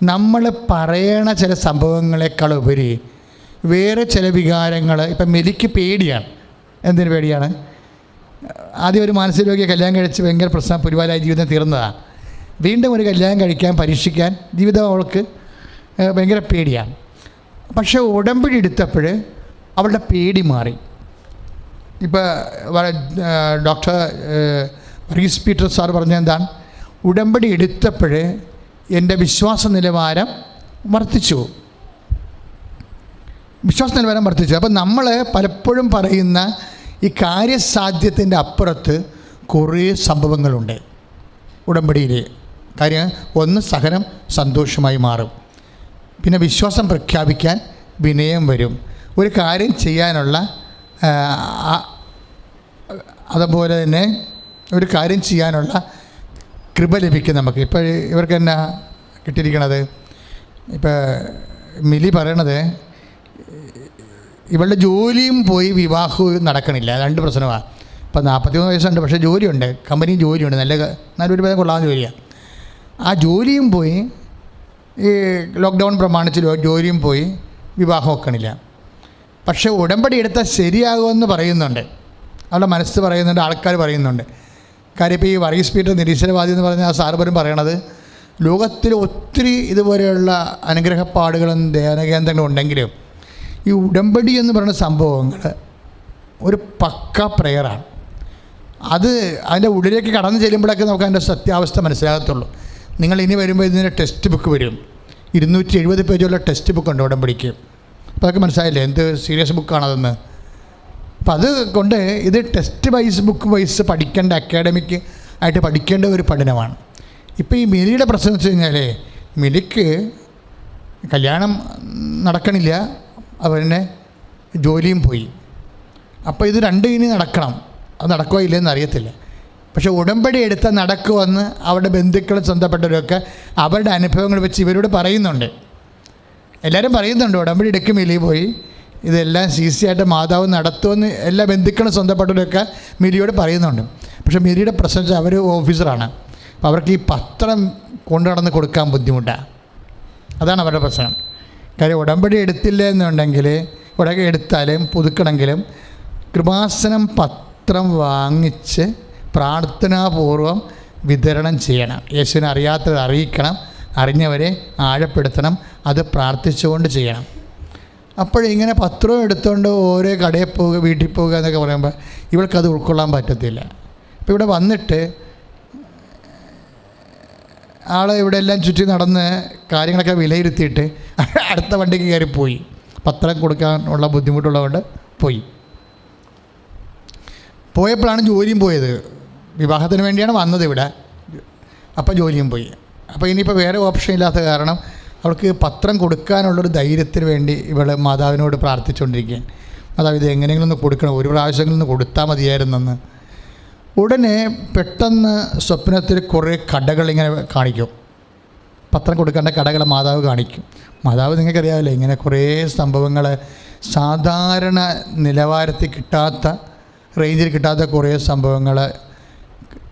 നമ്മൾ പറയണ ചില സംഭവങ്ങളെക്കാളുപരി വേറെ ചില വികാരങ്ങൾ, ഇപ്പം മെലിക്ക് പേടിയാണ്. എന്തിനു പേടിയാണ്? ആദ്യം ഒരു മാനസിക രോഗിയെ കല്യാണം കഴിച്ച് ഭയങ്കര പ്രശ്നം, പുരിവാലായ ജീവിതം തീർന്നതാണ്. വീണ്ടും ഒരു കല്യാണം കഴിക്കാൻ പരീക്ഷിക്കാൻ ജീവിതം അവൾക്ക് ഭയങ്കര പേടിയാണ്. പക്ഷേ ഉടമ്പടി എടുത്തപ്പോൾ അവളുടെ പേടി മാറി. ഇപ്പോൾ ഡോക്ടർ വർഗീസ് പീറ്റർ സാർ പറഞ്ഞ എന്താണ്, ഉടമ്പടി എടുത്തപ്പോൾ എൻ്റെ വിശ്വാസ നിലവാരം വർദ്ധിച്ചു. അപ്പം നമ്മൾ പലപ്പോഴും പറയുന്ന ഈ കാര്യസാധ്യത്തിൻ്റെ അപ്പുറത്ത് കുറേ സംഭവങ്ങളുണ്ട് ഉടമ്പടിയിൽ. കാര്യം ഒന്ന്, സഹനം സന്തോഷമായി മാറും. പിന്നെ വിശ്വാസം പ്രഖ്യാപിക്കാൻ വിനയം വരും. ഒരു കാര്യം ചെയ്യാനുള്ള അതുപോലെ തന്നെ ഒരു കാര്യം ചെയ്യാനുള്ള കൃപ ലഭിക്കും നമുക്ക്. ഇപ്പോൾ ഇവർക്ക് എന്നാ കിട്ടിയിരിക്കണത്, ഇപ്പോൾ മിലി പറയണത് ഇവളുടെ ജോലിയും പോയി വിവാഹവും നടക്കണില്ല. 2 പ്രശ്നമാണ്. ഇപ്പോൾ 43 വയസ്സുണ്ട്, പക്ഷേ ജോലിയുണ്ട്, കമ്പനി ജോലിയുണ്ട്, നല്ലൊരു പേരെ കൊള്ളാവുന്ന ജോലിയാണ്. ആ ജോലിയും പോയി, ഈ ലോക്ക്ഡൗൺ പ്രമാണിച്ച് ജോലിയും പോയി, വിവാഹം വെക്കണില്ല. പക്ഷേ ഉടമ്പടി എടുത്താൽ ശരിയാകുമെന്ന് പറയുന്നുണ്ട്, അവരുടെ മനസ്സ് പറയുന്നുണ്ട്, ആൾക്കാർ പറയുന്നുണ്ട്. കാര്യം ഇപ്പോൾ ഈ വർഗീസ് പീറ്റർ നിരീശ്വരവാദി എന്ന് പറഞ്ഞ ആ സാർബരും പറയണത്, ലോകത്തിൽ ഒത്തിരി ഇതുപോലെയുള്ള അനുഗ്രഹപ്പാടുകളും ധ്യാനകേന്ദ്രങ്ങളും ഉണ്ടെങ്കിലും ഈ ഉടമ്പടി എന്ന് പറയുന്ന സംഭവങ്ങൾ ഒരു പക്ക പ്രെയറാണ്. അതിൻ്റെ ഉള്ളിലേക്ക് കടന്നു ചെല്ലുമ്പോഴൊക്കെ നമുക്ക് അതിൻ്റെ സത്യാവസ്ഥ മനസ്സിലാകത്തുള്ളൂ. നിങ്ങൾ ഇനി വരുമ്പോൾ ഇതിൻ്റെ ടെക്സ്റ്റ് ബുക്ക് വരും, 270 പേജുള്ള ടെക്സ്റ്റ് ബുക്ക് ഉണ്ട് ഉടമ്പടിക്ക്. അപ്പോൾ അതൊക്കെ മനസ്സിലായില്ലേ എന്ത് സീരിയസ് ബുക്കാണതെന്ന്. അപ്പം അതുകൊണ്ട് ഇത് ടെക്സ്റ്റ് ബുക്ക് വൈസ് പഠിക്കേണ്ട, അക്കാഡമിക് ആയിട്ട് പഠിക്കേണ്ട ഒരു പഠനമാണ്. ഇപ്പോൾ ഈ മിലിയുടെ പ്രശ്നം വെച്ച് കഴിഞ്ഞാൽ മിലിക്ക് കല്യാണം നടക്കണില്ല, അവരുടെ ജോലിയും പോയി. അപ്പോൾ ഇത് രണ്ടും ഇനി നടക്കണം. അത് നടക്കുകയോ ഇല്ലെന്ന് അറിയത്തില്ല. പക്ഷേ ഉടമ്പടി എടുത്താൽ നടക്കുമെന്ന് അവരുടെ ബന്ധുക്കളും സ്വന്തപ്പെട്ടവരൊക്കെ അവരുടെ അനുഭവങ്ങൾ വെച്ച് ഇവരോട് പറയുന്നുണ്ട്. എല്ലാവരും പറയുന്നുണ്ട് ഉടമ്പടി എടുക്കും മിലി പോയി ഇതെല്ലാം ആയിട്ട് മാതാവ് നടത്തുമെന്ന് എല്ലാ ബന്ധുക്കളും സ്വന്തപ്പെട്ടവരൊക്കെ മിലിയോട് പറയുന്നുണ്ട്. പക്ഷേ മിലിയുടെ പ്രശ്നം വെച്ചാൽ അവർ ഓഫീസറാണ്. അപ്പോൾ അവർക്ക് ഈ പത്രം കൊണ്ടു നടന്ന് കൊടുക്കാൻ ബുദ്ധിമുട്ടാണ്. അതാണ് അവരുടെ പ്രശ്നം. കാര്യം ഉടമ്പടി എടുത്തില്ല എന്നുണ്ടെങ്കിൽ ഉടമ്പടി എടുത്താലും പുതുക്കണമെങ്കിലും കൃപാസനം പത്രം വാങ്ങിച്ച് പ്രാർത്ഥനാപൂർവം വിതരണം ചെയ്യണം. യേശുവിനെ അറിയാത്തത് അറിയിക്കണം, അറിഞ്ഞവരെ ആഴപ്പെടുത്തണം, അത് പ്രാർത്ഥിച്ചുകൊണ്ട് ചെയ്യണം. അപ്പോഴിങ്ങനെ പത്രവും എടുത്തുകൊണ്ട് ഓരോ കടയിൽ പോവുക, വീട്ടിൽ പോവുക എന്നൊക്കെ പറയുമ്പോൾ ഇവൾക്കത് ഉൾക്കൊള്ളാൻ പറ്റത്തില്ല. അപ്പോൾ ഇവിടെ വന്നിട്ട് ആൾ ഇവിടെ എല്ലാം ചുറ്റി നടന്ന് കാര്യങ്ങളൊക്കെ വിലയിരുത്തിയിട്ട് അടുത്ത വണ്ടിക്ക് കയറിപ്പോയി. പത്രം കൊടുക്കാനുള്ള ബുദ്ധിമുട്ടുള്ളതുകൊണ്ട് പോയപ്പോഴാണ് ജോലിയും പോയത്. വിവാഹത്തിന് വേണ്ടിയാണ് വന്നത് ഇവിടെ. അപ്പോൾ ജോലിയും പോയി. അപ്പോൾ ഇനിയിപ്പോൾ വേറെ ഓപ്ഷൻ ഇല്ലാത്ത കാരണം അവൾക്ക് പത്രം കൊടുക്കാനുള്ളൊരു ധൈര്യത്തിന് വേണ്ടി ഇവൾ മാതാവിനോട് പ്രാർത്ഥിച്ചുകൊണ്ടിരിക്കുകയാണ്. മാതാവ് ഇത് എങ്ങനെയെങ്കിലും ഒന്ന് കൊടുക്കണം, ഒരു പ്രാവശ്യങ്ങളൊന്ന് കൊടുത്താൽ മതിയായിരുന്നെന്ന്. ഉടനെ പെട്ടെന്ന് സ്വപ്നത്തിൽ കുറേ കടകളിങ്ങനെ കാണിക്കും. പത്രം കൊടുക്കേണ്ട കടകൾ മാതാവ് കാണിക്കും. മാതാവ് നിങ്ങൾക്കറിയാമല്ലോ, ഇങ്ങനെ കുറേ സംഭവങ്ങൾ സാധാരണ നിലവാരത്തിൽ കിട്ടാത്ത, റേഞ്ചിൽ കിട്ടാത്ത കുറേ സംഭവങ്ങൾ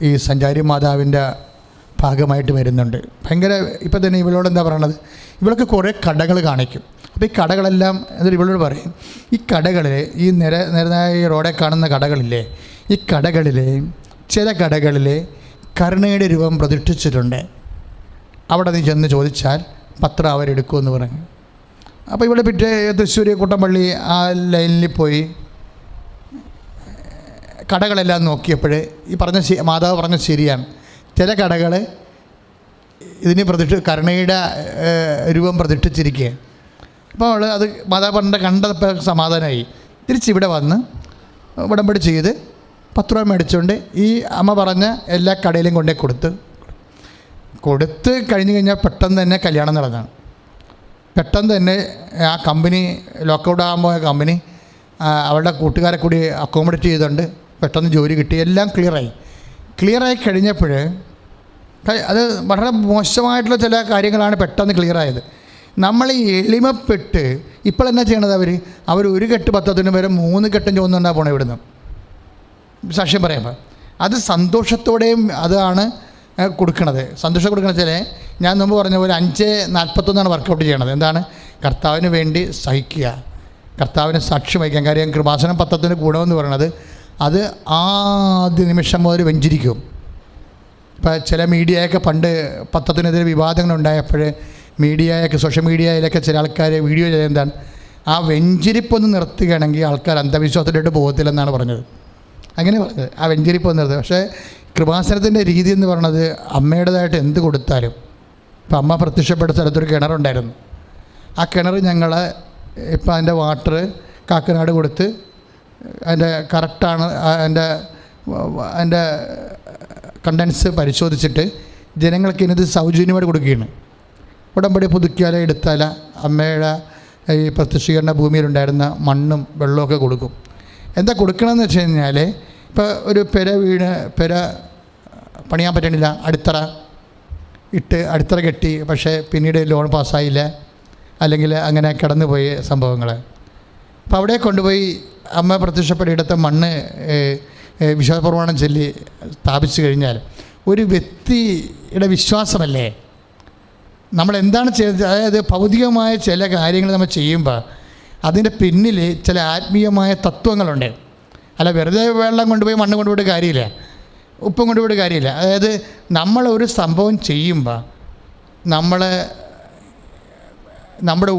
ഈ സഞ്ചാരി മാതാവിൻ്റെ ഭാഗമായിട്ട് വരുന്നുണ്ട്. ഭയങ്കര ഇപ്പം തന്നെ ഇവളോട് എന്താ പറയണത്, ഇവളൊക്കെ കുറേ കടകൾ കാണിക്കും. അപ്പോൾ ഈ കടകളെല്ലാം എന്നിട്ട് ഇവളോട് പറയും, ഈ കടകളിൽ ഈ നിരനായ റോഡെ കാണുന്ന കടകളില്ലേ, ഈ കടകളിൽ ചില കടകളിൽ കരുണയുടെ രൂപം പ്രതിഷ്ഠിച്ചിട്ടുണ്ട്, അവിടെ നീ ചെന്ന് ചോദിച്ചാൽ പത്രം അവരെടുക്കുമെന്ന് പറഞ്ഞു. അപ്പോൾ ഇവിടെ പിറ്റേ തൃശ്ശൂർ കൂട്ടമ്പള്ളി ആ ലൈനിൽ പോയി കടകളെല്ലാം നോക്കിയപ്പോൾ ഈ പറഞ്ഞ മാതാവ് പറഞ്ഞ ശരിയാണ്. ചില കടകൾ ഇതിന് കരുണയുടെ രൂപം പ്രതിഷ്ഠിച്ചിരിക്കുക. അപ്പോൾ അവൾ അത് മാതാവ് പറഞ്ഞ കണ്ടപ്പോൾ സമാധാനമായി. തിരിച്ചിവിടെ വന്ന് ഉടമ്പടി ചെയ്ത് 10 രൂപ മേടിച്ചുകൊണ്ട് ഈ അമ്മ പറഞ്ഞ എല്ലാ കടയിലും കൊണ്ടേ കൊടുത്ത് കഴിഞ്ഞ് കഴിഞ്ഞാൽ പെട്ടെന്ന് തന്നെ കല്യാണം നടന്നതാണ്. പെട്ടെന്ന് തന്നെ ആ കമ്പനി ലോക്കൗട്ട് ആകുമ്പോൾ കമ്പനി അവളുടെ കൂട്ടുകാരെ കൂടി അക്കോമഡേറ്റ് ചെയ്തുകൊണ്ട് പെട്ടെന്ന് ജോലി കിട്ടി. എല്ലാം ക്ലിയറായി കഴിഞ്ഞപ്പോൾ അത് വളരെ മോശമായിട്ടുള്ള ചില കാര്യങ്ങളാണ് പെട്ടെന്ന് ക്ലിയറായത്. നമ്മൾ ഈ എളിമപ്പെട്ട് ഇപ്പോൾ എന്നാ ചെയ്യണത്, അവർ ഒരു കെട്ട് 10 വരെ 3 കെട്ടും ചോദിച്ചുകൊണ്ടാണ് പോണേ ഇവിടുന്ന് സാക്ഷ്യം പറയുമ്പോൾ. അത് സന്തോഷത്തോടെയും അതാണ് കൊടുക്കണത്. സന്തോഷം കൊടുക്കണ വെച്ചാൽ ഞാൻ മുമ്പ് പറഞ്ഞ പോലെ 5:41 വർക്കൗട്ട് ചെയ്യണത്. എന്താണ്? കർത്താവിന് വേണ്ടി സഹിക്കുക, കർത്താവിന് സാക്ഷ്യം വഹിക്കാൻ. കാര്യം കൃപാസനം പത്രത്തിൻ്റെ ഗുണമെന്ന് പറയണത് അത് ആദ്യ നിമിഷം മുതൽ വെഞ്ചരിക്കും. ഇപ്പോൾ ചില മീഡിയയൊക്കെ പണ്ട് പത്രത്തിനെതിരെ വിവാദങ്ങളുണ്ടായപ്പോൾ മീഡിയയൊക്കെ സോഷ്യൽ മീഡിയയിലൊക്കെ ചില ആൾക്കാർ വീഡിയോ ചെയ്ത് എന്താണ് ആ വെഞ്ചരിപ്പൊന്ന് നിർത്തുകയാണെങ്കിൽ ആൾക്കാർ അന്ധവിശ്വാസത്തിലോട്ട് പോകത്തില്ലെന്നാണ് പറഞ്ഞത്. അങ്ങനെ പറഞ്ഞത് ആ വെഞ്ചരിപ്പൊന്ന് നിർത്തുക. പക്ഷേ കൃപാസനത്തിൻ്റെ രീതി എന്ന് പറയുന്നത് അമ്മയുടേതായിട്ട് എന്ത് കൊടുത്താലും, ഇപ്പം അമ്മ പ്രത്യക്ഷപ്പെട്ട സ്ഥലത്തൊരു കിണറുണ്ടായിരുന്നു. ആ കിണർ ഞങ്ങൾ ഇപ്പം അതിൻ്റെ വാട്ടർ കാക്കനാട് കൊടുത്ത് അതിൻ്റെ കറക്റ്റാണ് അതിൻ്റെ കണ്ടൻസ് പരിശോധിച്ചിട്ട് ജനങ്ങൾക്ക് ഇന്നത് സൗജന്യമായിട്ട് കൊടുക്കുകയാണ്. ഉടമ്പടി പുതുക്കിയാല എടുത്താല അമ്മയുടെ ഈ പ്രത്യക്ഷീകരണ ഭൂമിയിലുണ്ടായിരുന്ന മണ്ണും വെള്ളമൊക്കെ കൊടുക്കും. എന്താ കൊടുക്കണമെന്ന് വെച്ച് കഴിഞ്ഞാൽ, ഇപ്പോൾ ഒരു പെര പണിയാൻ പറ്റണില്ല, അടിത്തറ കെട്ടി, പക്ഷേ പിന്നീട് ലോൺ പാസ്സായില്ല, അല്ലെങ്കിൽ അങ്ങനെ കടന്നുപോയ സംഭവങ്ങൾ. അപ്പോൾ അവിടെ കൊണ്ടുപോയി അമ്മ പ്രത്യക്ഷപ്പെടിയെടുത്ത മണ്ണ് വിശ്വാസപ്രമാണം ചൊല്ലി സ്ഥാപിച്ചു കഴിഞ്ഞാൽ ഒരു വ്യക്തിയുടെ വിശ്വാസമല്ലേ നമ്മൾ എന്താണ് ചെയ്തത്. അതായത് ഭൗതികമായ ചില കാര്യങ്ങൾ നമ്മൾ ചെയ്യുമ്പോൾ അതിൻ്റെ പിന്നിൽ ചില ആത്മീയമായ തത്വങ്ങളുണ്ട്. അല്ല വെറുതെ വെള്ളം കൊണ്ടുപോയി മണ്ണ് കൊണ്ടുപോയിട്ട് കാര്യമില്ല, ഉപ്പും കൊണ്ടുപോയിട്ട് കാര്യമില്ല. അതായത് നമ്മളൊരു സംഭവം ചെയ്യുമ്പോൾ നമ്മുടെ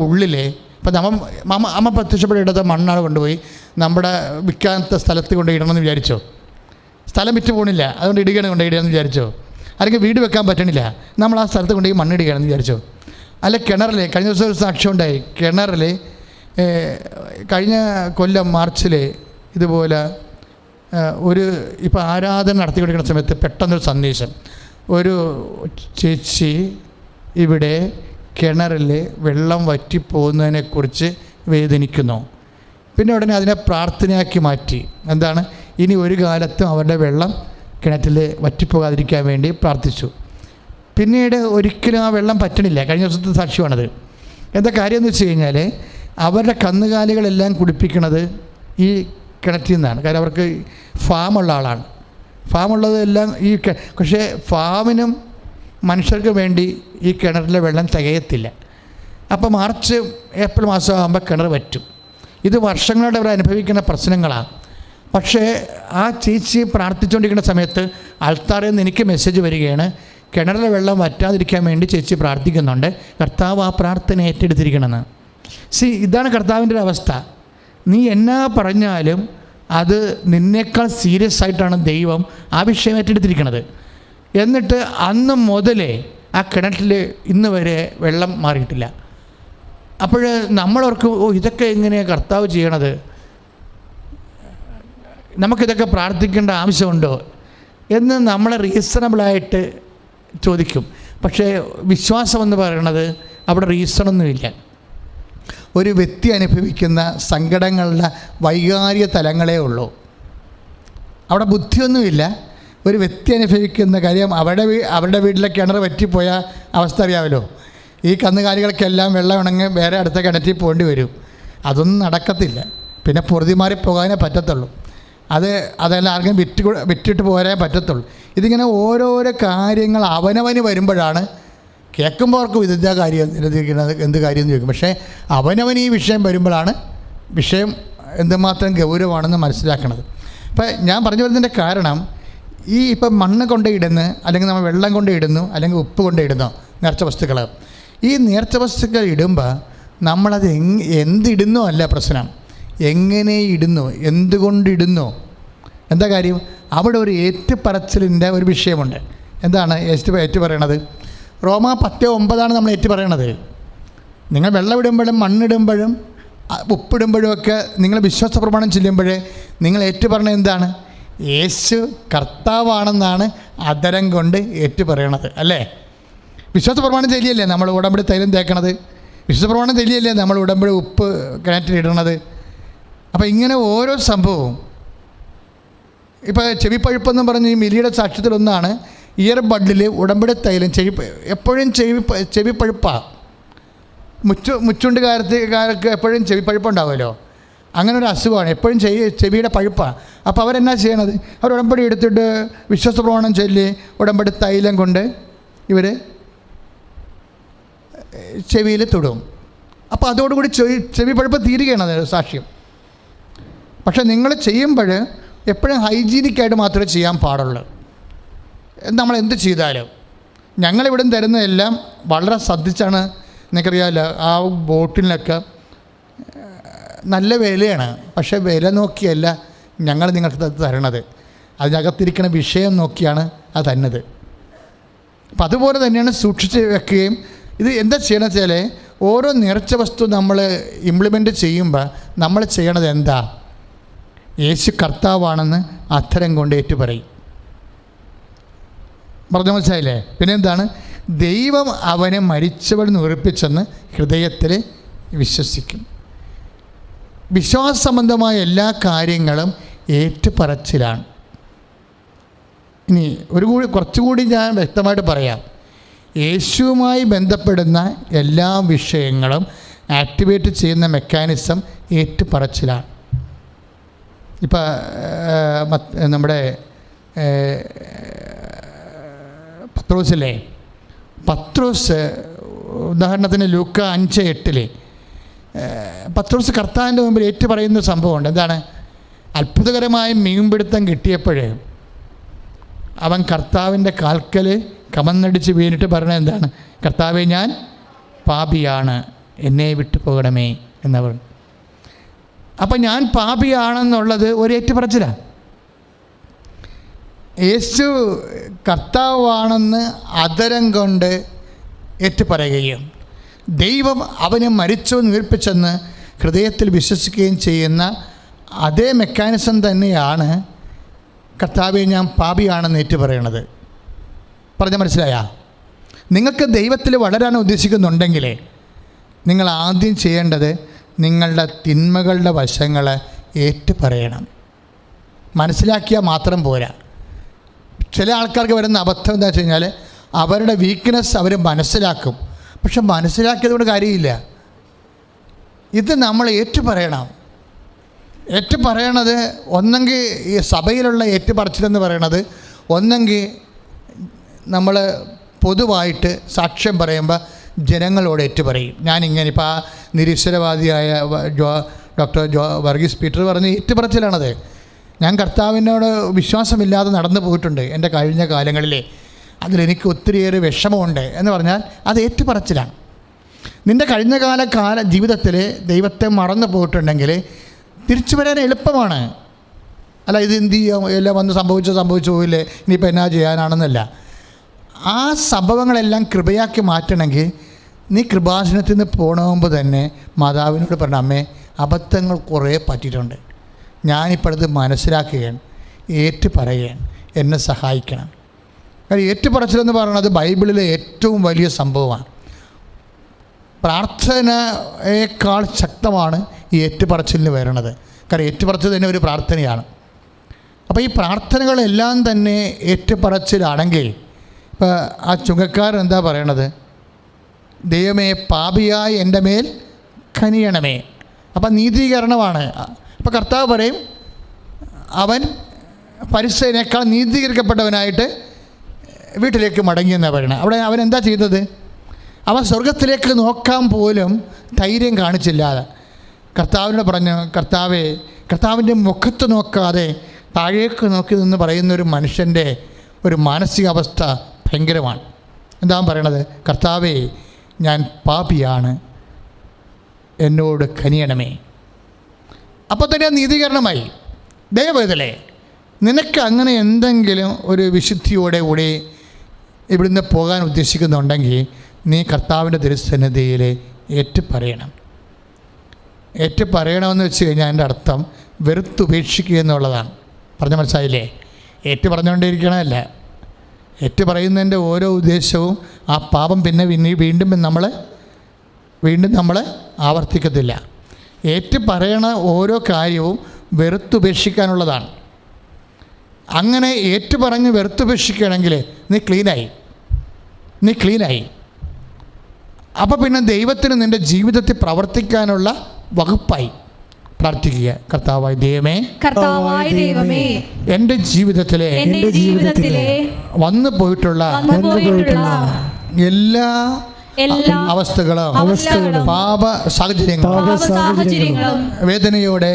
ഉള്ളിൽ ഇപ്പം അമ്മ പ്രത്യക്ഷപ്പെടെടുത്ത മണ്ണാണ് കൊണ്ടുപോയി നമ്മുടെ വിൽക്കാത്ത സ്ഥലത്ത് കൊണ്ട് ഇടണമെന്ന് വിചാരിച്ചോ? സ്ഥലം വിറ്റ് പോകണില്ല, അതുകൊണ്ട് ഇടുകയാണ് കൊണ്ടിടുകയെന്ന് വിചാരിച്ചോ? അല്ലെങ്കിൽ വീട് വെക്കാൻ പറ്റണില്ല, നമ്മൾ ആ സ്ഥലത്ത് കൊണ്ടുപോയി മണ്ണിടുകയാണെന്ന് വിചാരിച്ചോ? അല്ല കിണറിൽ കഴിഞ്ഞ ദിവസം ഒരു സാക്ഷ്യം ഉണ്ടായി. കിണറിൽ കഴിഞ്ഞ കൊല്ലം മാർച്ചിൽ ഇതുപോലെ ഇപ്പോൾ ആരാധന നടത്തിക്കൊണ്ടിരിക്കുന്ന സമയത്ത് പെട്ടെന്നൊരു സന്ദേശം, ഒരു ചേച്ചി ഇവിടെ കിണറിൽ വെള്ളം വറ്റിപ്പോകുന്നതിനെക്കുറിച്ച് വേദനിക്കുന്നു. പിന്നെ ഉടനെ അതിനെ പ്രാർത്ഥനയാക്കി മാറ്റി. എന്താണ്? ഇനി ഒരു കാലത്തും അവരുടെ വെള്ളം കിണറ്റിൽ വറ്റിപ്പോകാതിരിക്കാൻ വേണ്ടി പ്രാർത്ഥിച്ചു. പിന്നീട് ഒരിക്കലും ആ വെള്ളം പറ്റണില്ല. കഴിഞ്ഞ ദിവസത്തെ സാക്ഷ്യമാണത്. എന്താ കാര്യം എന്ന് വെച്ച് കഴിഞ്ഞാൽ അവരുടെ കന്നുകാലികളെല്ലാം കുടിപ്പിക്കണത് ഈ കിണറ്റിൽ നിന്നാണ്. കാരണം അവർക്ക് ഫാമുള്ള ആളാണ്. ഫാമുള്ളതെല്ലാം പക്ഷേ ഫാമിനും മനുഷ്യർക്ക് വേണ്ടി ഈ കിണറിലെ വെള്ളം തികയത്തില്ല. അപ്പോൾ മാർച്ച് ഏപ്രിൽ മാസമാകുമ്പോൾ കിണർ വറ്റും. ഇത് വർഷങ്ങളുടെ അവർ അനുഭവിക്കുന്ന പ്രശ്നങ്ങളാണ്. പക്ഷേ ആ ചേച്ചി പ്രാർത്ഥിച്ചുകൊണ്ടിരിക്കുന്ന സമയത്ത് ആൾത്താറിൽ നിന്ന് എനിക്ക് മെസ്സേജ് വരികയാണ്, കിണറിലെ വെള്ളം വറ്റാതിരിക്കാൻ വേണ്ടി ചേച്ചി പ്രാർത്ഥിക്കുന്നുണ്ട്, കർത്താവ് ആ പ്രാർത്ഥന ഏറ്റെടുത്തിരിക്കണമെന്ന്. ഇതാണ് കർത്താവിൻ്റെ ഒരു അവസ്ഥ. നീ എന്നാ പറഞ്ഞാലും അത് നിന്നേക്കാൾ സീരിയസ് ആയിട്ടാണ് ദൈവം ആ വിഷയം ഏറ്റെടുത്തിരിക്കുന്നത്. എന്നിട്ട് അന്ന് മുതലേ ആ കിണറ്റിൽ ഇന്ന് വരെ വെള്ളം മാറിയിട്ടില്ല. അപ്പോൾ നമ്മളവർക്ക് ഇതൊക്കെ എങ്ങനെയാണ് കർത്താവ് ചെയ്യണത്, നമുക്കിതൊക്കെ പ്രാർത്ഥിക്കേണ്ട ആവശ്യമുണ്ടോ എന്ന് നമ്മളെ റീസണബിളായിട്ട് ചോദിക്കും. പക്ഷേ വിശ്വാസമെന്ന് പറയണത് അവിടെ റീസണൊന്നുമില്ല. ഒരു വ്യക്തി അനുഭവിക്കുന്ന സങ്കടങ്ങളുടെ വൈകാരിക തലങ്ങളേ ഉള്ളൂ. അവിടെ ബുദ്ധിയൊന്നുമില്ല. ഒരു വ്യക്തി അനുഭവിക്കുന്ന കാര്യം അവരുടെ വീട്ടിലെ കിണർ പറ്റിപ്പോയ അവസ്ഥ അറിയാമല്ലോ. ഈ കന്നുകാലികൾക്കെല്ലാം വെള്ളം ഉണങ്ങി വേറെ അടുത്ത കിണറ്റിൽ പോകേണ്ടി വരും. അതൊന്നും നടക്കത്തില്ല. പിന്നെ പൊറുതിമാറി പോകാനേ പറ്റത്തുള്ളൂ. അതെല്ലാം ആർക്കും വിറ്റിട്ട് പോരാനേ പറ്റത്തുള്ളൂ. ഇതിങ്ങനെ ഓരോരോ കാര്യങ്ങൾ അവനവന് വരുമ്പോഴാണ് കേൾക്കുമ്പോൾ അവർക്ക് ഇതെന്താ കാര്യം നിരധിക്കുന്നത്, എന്ത് കാര്യം എന്ന് ചോദിക്കും. പക്ഷേ അവനവന് ഈ വിഷയം വരുമ്പോഴാണ് വിഷയം എന്തുമാത്രം ഗൗരവമാണെന്ന് മനസ്സിലാക്കണത്. ഇപ്പം ഞാൻ പറഞ്ഞു വരുന്നതിൻ്റെ കാരണം, ഇപ്പം മണ്ണ് കൊണ്ടിടുന്നു, അല്ലെങ്കിൽ നമ്മൾ വെള്ളം കൊണ്ടിടുന്നു, അല്ലെങ്കിൽ ഉപ്പ് കൊണ്ടിടുന്നു നേർച്ച വസ്തുക്കൾ. ഈ നേർച്ച വസ്തുക്കൾ ഇടുമ്പോൾ നമ്മളത് എന്തിടുന്നോ അല്ല പ്രശ്നം, എങ്ങനെ ഇടുന്നു, എന്തുകൊണ്ടിടുന്നു. എന്താ കാര്യം? അവിടെ ഒരു ഏറ്റുപറച്ചിലിൻ്റെ ഒരു വിഷയമുണ്ട്. എന്താണ് ഏറ്റു പറയണത്? റോമ 10:9 നമ്മൾ ഏറ്റു പറയണത്. നിങ്ങൾ വെള്ളം ഇടുമ്പോഴും മണ്ണിടുമ്പോഴും ഉപ്പിടുമ്പോഴും ഒക്കെ നിങ്ങൾ വിശ്വാസ പ്രമാണം ചെല്ലുമ്പോൾ നിങ്ങൾ ഏറ്റു പറയണത് എന്താണ്? യേശു കർത്താവാണെന്നാണ് അതരം കൊണ്ട് ഏറ്റു പറയണത്, അല്ലേ? വിശ്വാസ പ്രമാണം ചെല്ലിയല്ലേ നമ്മൾ ഉടമ്പടി തൈലം തേക്കണത്? വിശ്വാസ പ്രമാണം ചെല്ലിയല്ലേ നമ്മൾ ഉടമ്പടി ഉപ്പ് കിണറ്റിലിടണത്? അപ്പോൾ ഇങ്ങനെ ഓരോ സംഭവവും, ഇപ്പോൾ ചെവിപ്പഴുപ്പെന്ന് പറഞ്ഞ് ഈ മിലിയുടെ സാക്ഷ്യത്തിലൊന്നാണ് ഇയർ ബഡിൽ ഉടമ്പടി തൈലം എപ്പോഴും ചെവിപ്പഴുപ്പാണ്. മുച്ചുണ്ടുകാർക്ക് എപ്പോഴും ചെവിപ്പഴുപ്പുണ്ടാവുമല്ലോ. അങ്ങനെ ഒരു അസുഖമാണ്, എപ്പോഴും ചെവിയുടെ പഴുപ്പാണ്. അപ്പോൾ അവരെന്നാ ചെയ്യണത്? അവർ ഉടമ്പടി എടുത്തിട്ട് വിശ്വാസ പ്രമാണം ചൊല്ലി ഉടമ്പടി തൈലം കൊണ്ട് ഇവർ ചെവിയിൽ തൊടും. അപ്പോൾ അതോടുകൂടി ചെവി പഴുപ്പ് തീരുകയാണ് സാക്ഷ്യം. പക്ഷേ നിങ്ങൾ ചെയ്യുമ്പോൾ എപ്പോഴും ഹൈജീനിക്കായിട്ട് മാത്രമേ ചെയ്യാൻ പാടുള്ളൂ. നമ്മൾ എന്ത് ചെയ്താലും ഞങ്ങളിവിടെ തരുന്നതെല്ലാം വളരെ ശ്രദ്ധിച്ചാണ്. നിങ്ങൾക്കറിയാമല്ലോ, ആ ബോട്ടിലൊക്കെ നല്ല വിലയാണ്. പക്ഷേ വില നോക്കിയല്ല ഞങ്ങൾ നിങ്ങൾക്ക് തരണത്, അതിനകത്തിരിക്കുന്ന വിഷയം നോക്കിയാണ് അത് തന്നത്. അപ്പം അതുപോലെ തന്നെയാണ് സൂക്ഷിച്ച് വെക്കുകയും. ഇത് എന്താ ചെയ്യണമെന്ന് വെച്ചാൽ, ഓരോ നേർച്ച വസ്തു നമ്മൾ ഇംപ്ലിമെൻ്റ് ചെയ്യുമ്പോൾ നമ്മൾ ചെയ്യണത് എന്താ? യേശു കർത്താവാണെന്ന് അധരം കൊണ്ട് ഏറ്റുപറയും. പറഞ്ഞു മനസ്സിലായില്ലേ? പിന്നെ എന്താണ്? ദൈവം അവനെ മരിച്ചവൻ ഉറപ്പിച്ചെന്ന് ഹൃദയത്തിൽ വിശ്വസിക്കും. വിശ്വാസ സംബന്ധമായ എല്ലാ കാര്യങ്ങളും ഏറ്റുപറച്ചിലാണ്. ഇനി കുറച്ചുകൂടി ഞാൻ വ്യക്തമായിട്ട് പറയാം. യേശുവുമായി ബന്ധപ്പെടുന്ന എല്ലാ വിഷയങ്ങളും ആക്ടിവേറ്റ് ചെയ്യുന്ന മെക്കാനിസം ഏറ്റുപറച്ചിലാണ്. ഇപ്പം നമ്മുടെ പത്രോസില്ലേ, പത്രോസ് ഉദാഹരണത്തിന് ലൂക്ക 5:8 പത്രോസ് കർത്താവിൻ്റെ മുമ്പിൽ ഏറ്റു പറയുന്ന സംഭവമുണ്ട്. എന്താണ്? അത്ഭുതകരമായ മീൻപിടുത്തം കിട്ടിയപ്പോൾ അവൻ കർത്താവിൻ്റെ കാൽക്കൽ കമന്നടിച്ച് വീണിട്ട് പറഞ്ഞത് എന്താണ്? കർത്താവേ, ഞാൻ പാപിയാണ്, എന്നെ വിട്ടു പോകണമേ എന്നവർ. അപ്പം ഞാൻ പാപിയാണെന്നുള്ളത് ഒരു ഏറ്റുപറച്ചിലാണ്. യേശു കർത്താവാണെന്ന് അതരം കൊണ്ട് ഏറ്റുപറയുകയും ദൈവം അവനെ മരിച്ചെന്ന് ഉയർപ്പിച്ചെന്ന് ഹൃദയത്തിൽ വിശ്വസിക്കുകയും ചെയ്യുന്ന അതേ മെക്കാനിസം തന്നെയാണ് കർത്താവെ ഞാൻ പാപിയാണെന്ന് ഏറ്റുപറയണത്. പറഞ്ഞാൽ മനസ്സിലായാ? നിങ്ങൾക്ക് ദൈവത്തിൽ വളരാൻ ഉദ്ദേശിക്കുന്നുണ്ടെങ്കിൽ നിങ്ങൾ ആദ്യം ചെയ്യേണ്ടത് നിങ്ങളുടെ തിന്മകളുടെ വശങ്ങൾ ഏറ്റുപറയണം. മനസ്സിലാക്കിയാൽ മാത്രം പോരാ. ചില ആൾക്കാർക്ക് വരുന്ന അബദ്ധം എന്താ വെച്ച് കഴിഞ്ഞാൽ, അവരുടെ വീക്ക്നെസ് അവർ മനസ്സിലാക്കും, പക്ഷെ മനസ്സിലാക്കിയതുകൊണ്ട് കാര്യമില്ല. ഇത് നമ്മൾ ഏറ്റുപറയണം. ഏറ്റുപറയണത് ഒന്നെങ്കിൽ ഈ സഭയിലുള്ള ഏറ്റുപറച്ചിലെന്ന് പറയണത്, ഒന്നെങ്കിൽ നമ്മൾ പൊതുവായിട്ട് സാക്ഷ്യം പറയുമ്പോൾ ജനങ്ങളോട് ഏറ്റുപറയും. ഞാനിങ്ങനെ ഇപ്പോൾ ആ നിരീശ്വരവാദിയായ ഡോക്ടർ വർഗീസ് പീറ്റർ പറഞ്ഞ ഏറ്റുപറച്ചിലാണത്. ഞാൻ കർത്താവിനോട് വിശ്വാസമില്ലാതെ നടന്നു പോയിട്ടുണ്ട് എൻ്റെ കഴിഞ്ഞ കാലങ്ങളിലെ, അതിലെനിക്ക് ഒത്തിരിയേറെ വിഷമമുണ്ട് എന്ന് പറഞ്ഞാൽ അത് ഏറ്റുപറച്ചിലാണ്. നിൻ്റെ കഴിഞ്ഞകാല ജീവിതത്തിൽ ദൈവത്തെ മറന്നു പോയിട്ടുണ്ടെങ്കിൽ തിരിച്ചു വരാൻ എളുപ്പമാണ്. അല്ല, ഇത് എന്ത് ചെയ്യാം, എല്ലാം വന്ന് സംഭവിച്ചു പോയില്ലേ, ഇനിയിപ്പോൾ എന്നാ ചെയ്യാനാണെന്നല്ല. ആ സംഭവങ്ങളെല്ലാം കൃപയാക്കി മാറ്റണമെങ്കിൽ നീ കൃപാസനത്തിൽ നിന്ന് പോകണമെങ്കിൽ തന്നെ മാതാവിനോട് പറഞ്ഞ, അമ്മേ, അബദ്ധങ്ങൾ കുറേ പറ്റിയിട്ടുണ്ട്, ഞാനിപ്പോഴത് മനസ്സിലാക്കുകയാണ്, ഏറ്റുപറയുകയാണ്, എന്നെ സഹായിക്കണം. കാരണം ഏറ്റുപറച്ചിലെന്ന് പറയുന്നത് ബൈബിളിലെ ഏറ്റവും വലിയ സംഭവമാണ്. പ്രാർത്ഥനയേക്കാൾ ശക്തമാണ് ഈ ഏറ്റുപറച്ചിലിന് വരുന്നത്. കാരണം ഏറ്റുപറച്ചിൽ തന്നെ ഒരു പ്രാർത്ഥനയാണ്. അപ്പോൾ ഈ പ്രാർത്ഥനകളെല്ലാം തന്നെ ഏറ്റുപറച്ചിലാണെങ്കിൽ, ഇപ്പോൾ ആ ചുങ്കക്കാരൻ എന്താ പറയണത്? ദൈവമേ പാപിയായ എൻ്റെ മേൽ കനിയണമേ. അപ്പം നീതീകരണമാണ്. അപ്പോൾ കർത്താവ് പറയും അവൻ ഫരിസേയനേക്കാൾ നീതീകരിക്കപ്പെട്ടവനായിട്ട് വീട്ടിലേക്ക് മടങ്ങിയെന്നാണ് പറയണത്. അവിടെ അവൻ എന്താ ചെയ്തത്? അവൻ സ്വർഗത്തിലേക്ക് നോക്കാൻ പോലും ധൈര്യം കാണിച്ചില്ലാതെ കർത്താവിനോട് പറഞ്ഞു, കർത്താവേ, കർത്താവിൻ്റെ മുഖത്ത് നോക്കാതെ താഴേക്ക് നോക്കി നിന്ന് പറയുന്നൊരു മനുഷ്യൻ്റെ ഒരു മാനസികാവസ്ഥ ഭയങ്കരമാണ്. എന്താ പറയണത്? കർത്താവേ, ഞാൻ പാപിയാണ്, എന്നോട് കനിയണമേ. അപ്പോൾ തന്നെ നീതീകരണമായി. ദയവേദലേ, നിനക്ക് അങ്ങനെ എന്തെങ്കിലും ഒരു വിശുദ്ധിയോടെ കൂടി ഇവിടുന്ന് പോകാൻ ഉദ്ദേശിക്കുന്നുണ്ടെങ്കിൽ നീ കർത്താവിൻ്റെ തിരുസന്നിധിയിൽ ഏറ്റുപറയണം. ഏറ്റുപറയണമെന്ന് വെച്ച് കഴിഞ്ഞാൽ എൻ്റെ അർത്ഥം വെറുത്തുപേക്ഷിക്കുക എന്നുള്ളതാണ്. പറഞ്ഞ മനസ്സിലായില്ലേ? പറഞ്ഞുകൊണ്ടിരിക്കണമല്ല. പറയുന്നതിൻ്റെ ഓരോ ഉദ്ദേശവും ആ പാപം പിന്നെ വീണ്ടും നമ്മൾ ആവർത്തിക്കത്തില്ല. പറയണ ഓരോ കാര്യവും വെറുത്തുപേക്ഷിക്കാനുള്ളതാണ്. അങ്ങനെ പറഞ്ഞ് വെറുത്തുപേക്ഷിക്കുകയാണെങ്കിൽ നീ ക്ലീനായി. അപ്പോൾ പിന്നെ ദൈവത്തിന് നിൻ്റെ ജീവിതത്തിൽ പ്രവർത്തിക്കാനുള്ള വകുപ്പായി. പ്രാർത്ഥിക്കുക. കർത്താവായ ദൈവമേ, എൻ്റെ ജീവിതത്തിലെ വന്നു പോയിട്ടുള്ള എല്ലാ അവസ്ഥകളും പാപ സാഹചര്യങ്ങളും വേദനയോടെ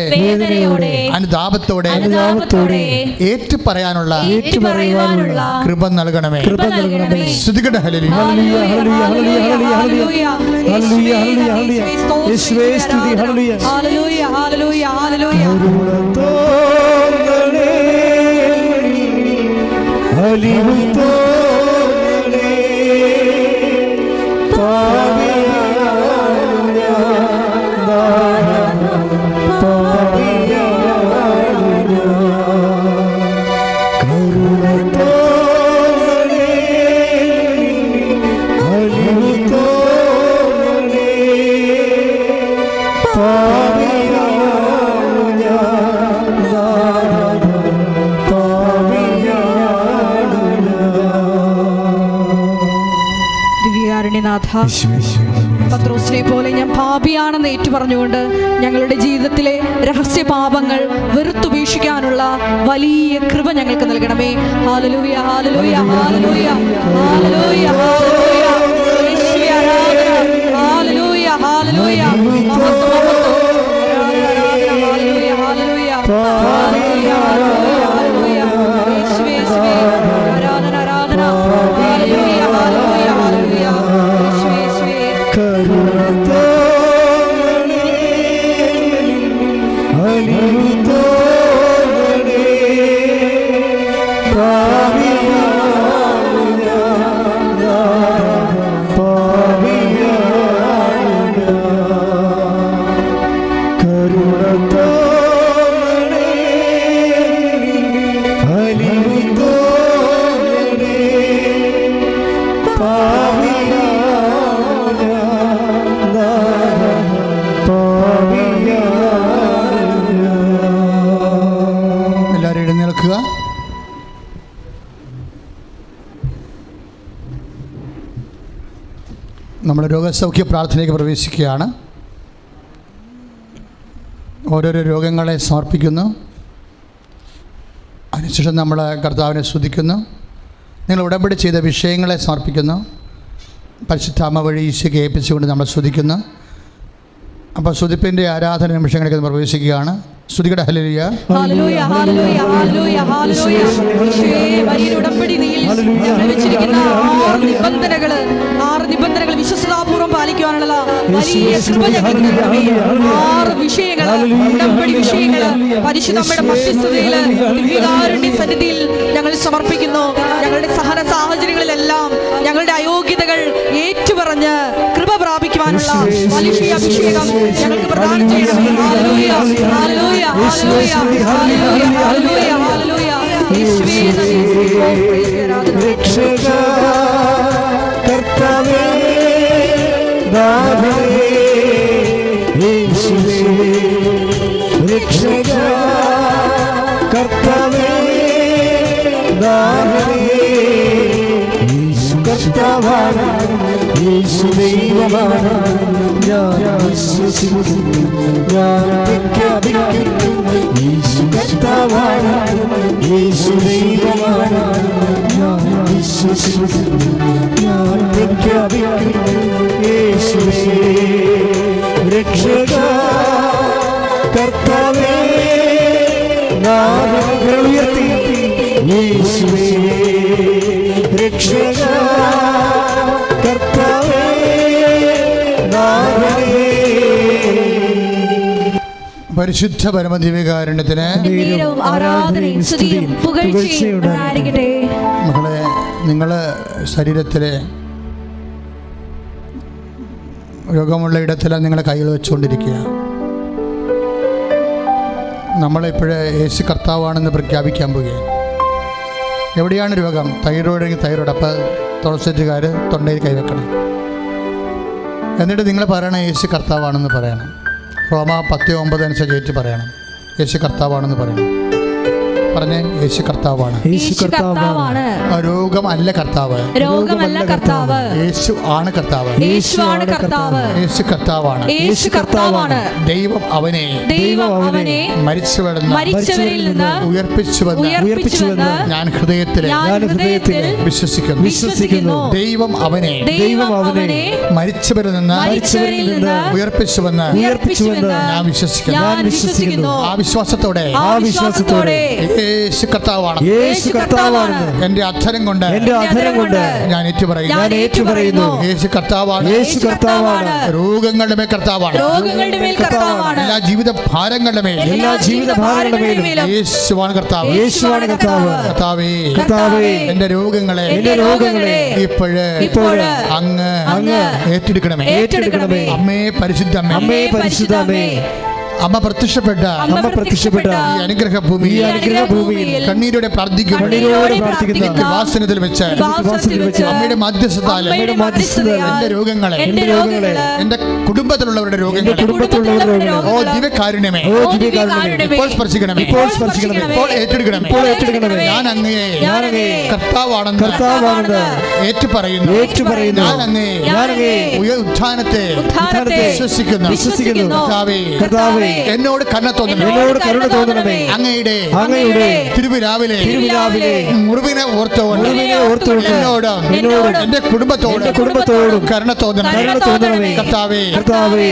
അനുതാപത്തോടെ ഏറ്റുപറയാനുള്ള കൃപ നൽകണമേ. സ്തുതിക്കട്ടെ. ഹല്ലേലൂയ. പത്രോസിനെ പോലെ ഞാൻ പാപിയാണെന്ന് ഏറ്റുപറഞ്ഞുകൊണ്ട് ഞങ്ങളുടെ ജീവിതത്തിലെ രഹസ്യ പാപങ്ങൾ വെറുത്തുപേക്ഷിക്കാനുള്ള വലിയ കൃപ ഞങ്ങൾക്ക് നൽകണമേ. ഹല്ലേലൂയ, ഹല്ലേലൂയ, ഹല്ലേലൂയ, ഹല്ലേലൂയ, ഹല്ലേലൂയ, ഹല്ലേലൂയ, നമ്മൾ രോഗസൗഖ്യ പ്രാർത്ഥനയിലേക്ക് പ്രവേശിക്കുകയാണ്. ഓരോരോ രോഗങ്ങളെ സമർപ്പിക്കുന്നു. അതിനുശേഷം നമ്മൾ കർത്താവിനെ സ്തുതിക്കുന്നു. നിങ്ങൾ ഉടമ്പടി ചെയ്ത വിഷയങ്ങളെ സമർപ്പിക്കുന്നു. പരിശുദ്ധാത്മ വഴി ഈശോയെ ഏൽപ്പിച്ചുകൊണ്ട് നമ്മൾ സ്തുതിക്കുന്നു. അപ്പോൾ സ്തുതിപ്പിൻ്റെ ആരാധന നിമിഷങ്ങളിലേക്ക് പ്രവേശിക്കുകയാണ്. സ്തുതിക്കട്ടെ. ഹല്ലേലൂയ, ഹല്ലേലൂയ, ഹല്ലേലൂയ, ഹല്ലേലൂയ, ഹല്ലേലൂയ. വലിയ ഉടമ്പടിയിൽ വെച്ചിരിക്കുന്ന ആറ് നിബന്ധനകൾ വിശ്വസ്തതാപൂർവ്വം പാലിക്കുവാനുള്ള വലിയ കൃപ ഞങ്ങൾക്ക് നൽകണമേ. 6 വിഷയങ്ങൾ, ഉടമ്പടി വിഷയങ്ങൾ പരിശുദ്ധമ്മയുടെ മധ്യസ്ഥതയിൽ ദിവ്യകാരുണ്യ സന്നിധിയിൽ ഞങ്ങൾ സമർപ്പിക്കുന്നു. ഞങ്ങളുടെ സഹന സാഹചര്യങ്ങളിലെല്ലാം ഞങ്ങളുടെ അയോഗ്യതകൾ ഏറ്റുപറഞ്ഞ് കൃപ പ്രാപിക്കുവാനുള്ള വലിയ അഭിഷേകം ഞങ്ങൾക്ക് പ്രദാനം ചെയ്യണമേ. ഹല്ലേലൂയ, ഹല്ലേലൂയ, ഹല്ലേലൂയ, ഹല്ലേലൂയ, ഹല്ലേലൂയ, ഹല്ലേലൂയ. യേശുവേ രക്ഷക കർത്താവേ ദാവേ യേശുവേ രക്ഷക കർത്താവേ ദാവേ യേശുവേ കർത്താവാണ്, യേശു ദൈവമാണ്. ഞാൻ വിശ്വസിക്കുന്നു, ഞാൻ പ്രഖ്യാപിക്കുന്നു, യേശു കർത്താവാണ്, യേശു ദൈവമാണ്. ഞാൻ വിശ്വസിക്കുന്നു, ഞാൻ പ്രഖ്യാപിക്കുന്നു, യേശുവേ രക്ഷക കർത്താവേ. നാമങ്ങൾ ഉയർത്തി യേശുവേ രക്ഷക കർത്താവേ നാമമേ. പരിശുദ്ധ പരമദിവ്യകാരുണ്യത്തിന് ആരാധനയും സ്തുതിയും പുകഴ്ചയും ഉണ്ടായിരിക്കട്ടെ. മക്കളെ, നിങ്ങൾ ശരീരത്തിലെ രോഗമുള്ള ഇടത്തിലാണ് നിങ്ങളെ കൈകൾ വെച്ചുകൊണ്ടിരിക്കുക. നമ്മളിപ്പോഴേ യേശു കർത്താവാണെന്ന് പ്രഖ്യാപിക്കാൻ പോവുകയാണ്. എവിടെയാണ് രോഗം? തൈറോയിഡെങ്കിൽ തൈറോയിഡ്. അപ്പോൾ തുളസിറ്റുകാർ തൊണ്ടയിൽ കൈവെക്കണം. എന്നിട്ട് നിങ്ങൾ പറയണം യേശു കർത്താവാണെന്ന് പറയണം. റോമ 10:9 അനുസരിച്ച് പറയണം യേശു കർത്താവാണെന്ന് പറയണം. പറഞ്ഞേ, യേശു കർത്താവാണ്. യേശു കർത്താവാണ്. രോഗമല്ല കർത്താവ്, രോഗമല്ല കർത്താവ്. യേശു ആണ് കർത്താവ്. യേശു ആണ് കർത്താവ്. യേശു കർത്താവാണ്. യേശു കർത്താവാണ്. ദൈവം അവനെ മരിച്ചവരിൽ നിന്ന് ഉയർപ്പിച്ചുവെന്ന് ഞാൻ ഹൃദയത്തിൽ വിശ്വസിക്കുന്നു. ദൈവം അവനെ മരിച്ചവരിൽ നിന്ന് ഉയർപ്പിച്ചുവെന്ന് ഞാൻ വിശ്വസിക്കുന്നു. ആ വിശ്വാസത്തോടെ യേശു കർത്താവാണ്. യേശു കർത്താവാണ്. എന്റെ അധരം കൊണ്ട് ഞാൻ ഏറ്റുപറയുന്നു. യേശു കർത്താവാണ്. യേശു കർത്താവാണ്. രോഗങ്ങളുടെ മേൽ കർത്താവാണ്. എല്ലാ ജീവിത ഭാരങ്ങളുടെ മേൽ യേശുവാണ് കർത്താവ്. യേശുവാണ് കർത്താവ്. കർത്താവേ, എന്റെ രോഗങ്ങളെ ഇപ്പോഴ് അങ്ങ് ഏറ്റെടുക്കണമേ. അമ്മേ പരിശുദ്ധമ്മേ, അമ്മ പ്രത്യക്ഷപ്പെട്ട ഈ അനുഗ്രഹ ഭൂമിയിൽ കണ്ണീരോടെ പ്രാർത്ഥിക്കുന്ന വാസനത്തിൽ വെച്ച് അമ്മയുടെ മധ്യസ്ഥതാൽ എന്റെ രോഗങ്ങളെ, എന്റെ കുടുംബത്തിലുള്ളവരുടെ രോഗങ്ങളെ ഓ ദിവ്യകാരുണ്യമേ ഇപ്പോൾ സ്പർശിക്കണമേ, ഇപ്പോൾ ഏറ്റെടുക്കണമേ. ഞാൻ അങ്ങയെ കർത്താവാണെന്ന് ഏറ്റുപറയുന്നു. ഞാൻ അങ്ങയെ ഉത്ഥാനത്തെ വിശ്വസിക്കുന്നു. കർത്താവേ, എന്നോട് കരുണ തോന്നണമേ. അങ്ങയുടെ തിരുവിരാവിലെ മുറിവിനെ ഓർത്തുകൊണ്ട് എന്നോട് എന്റെ കുടുംബത്തോടും കരുണ തോന്നണമേ. കർത്താവേ,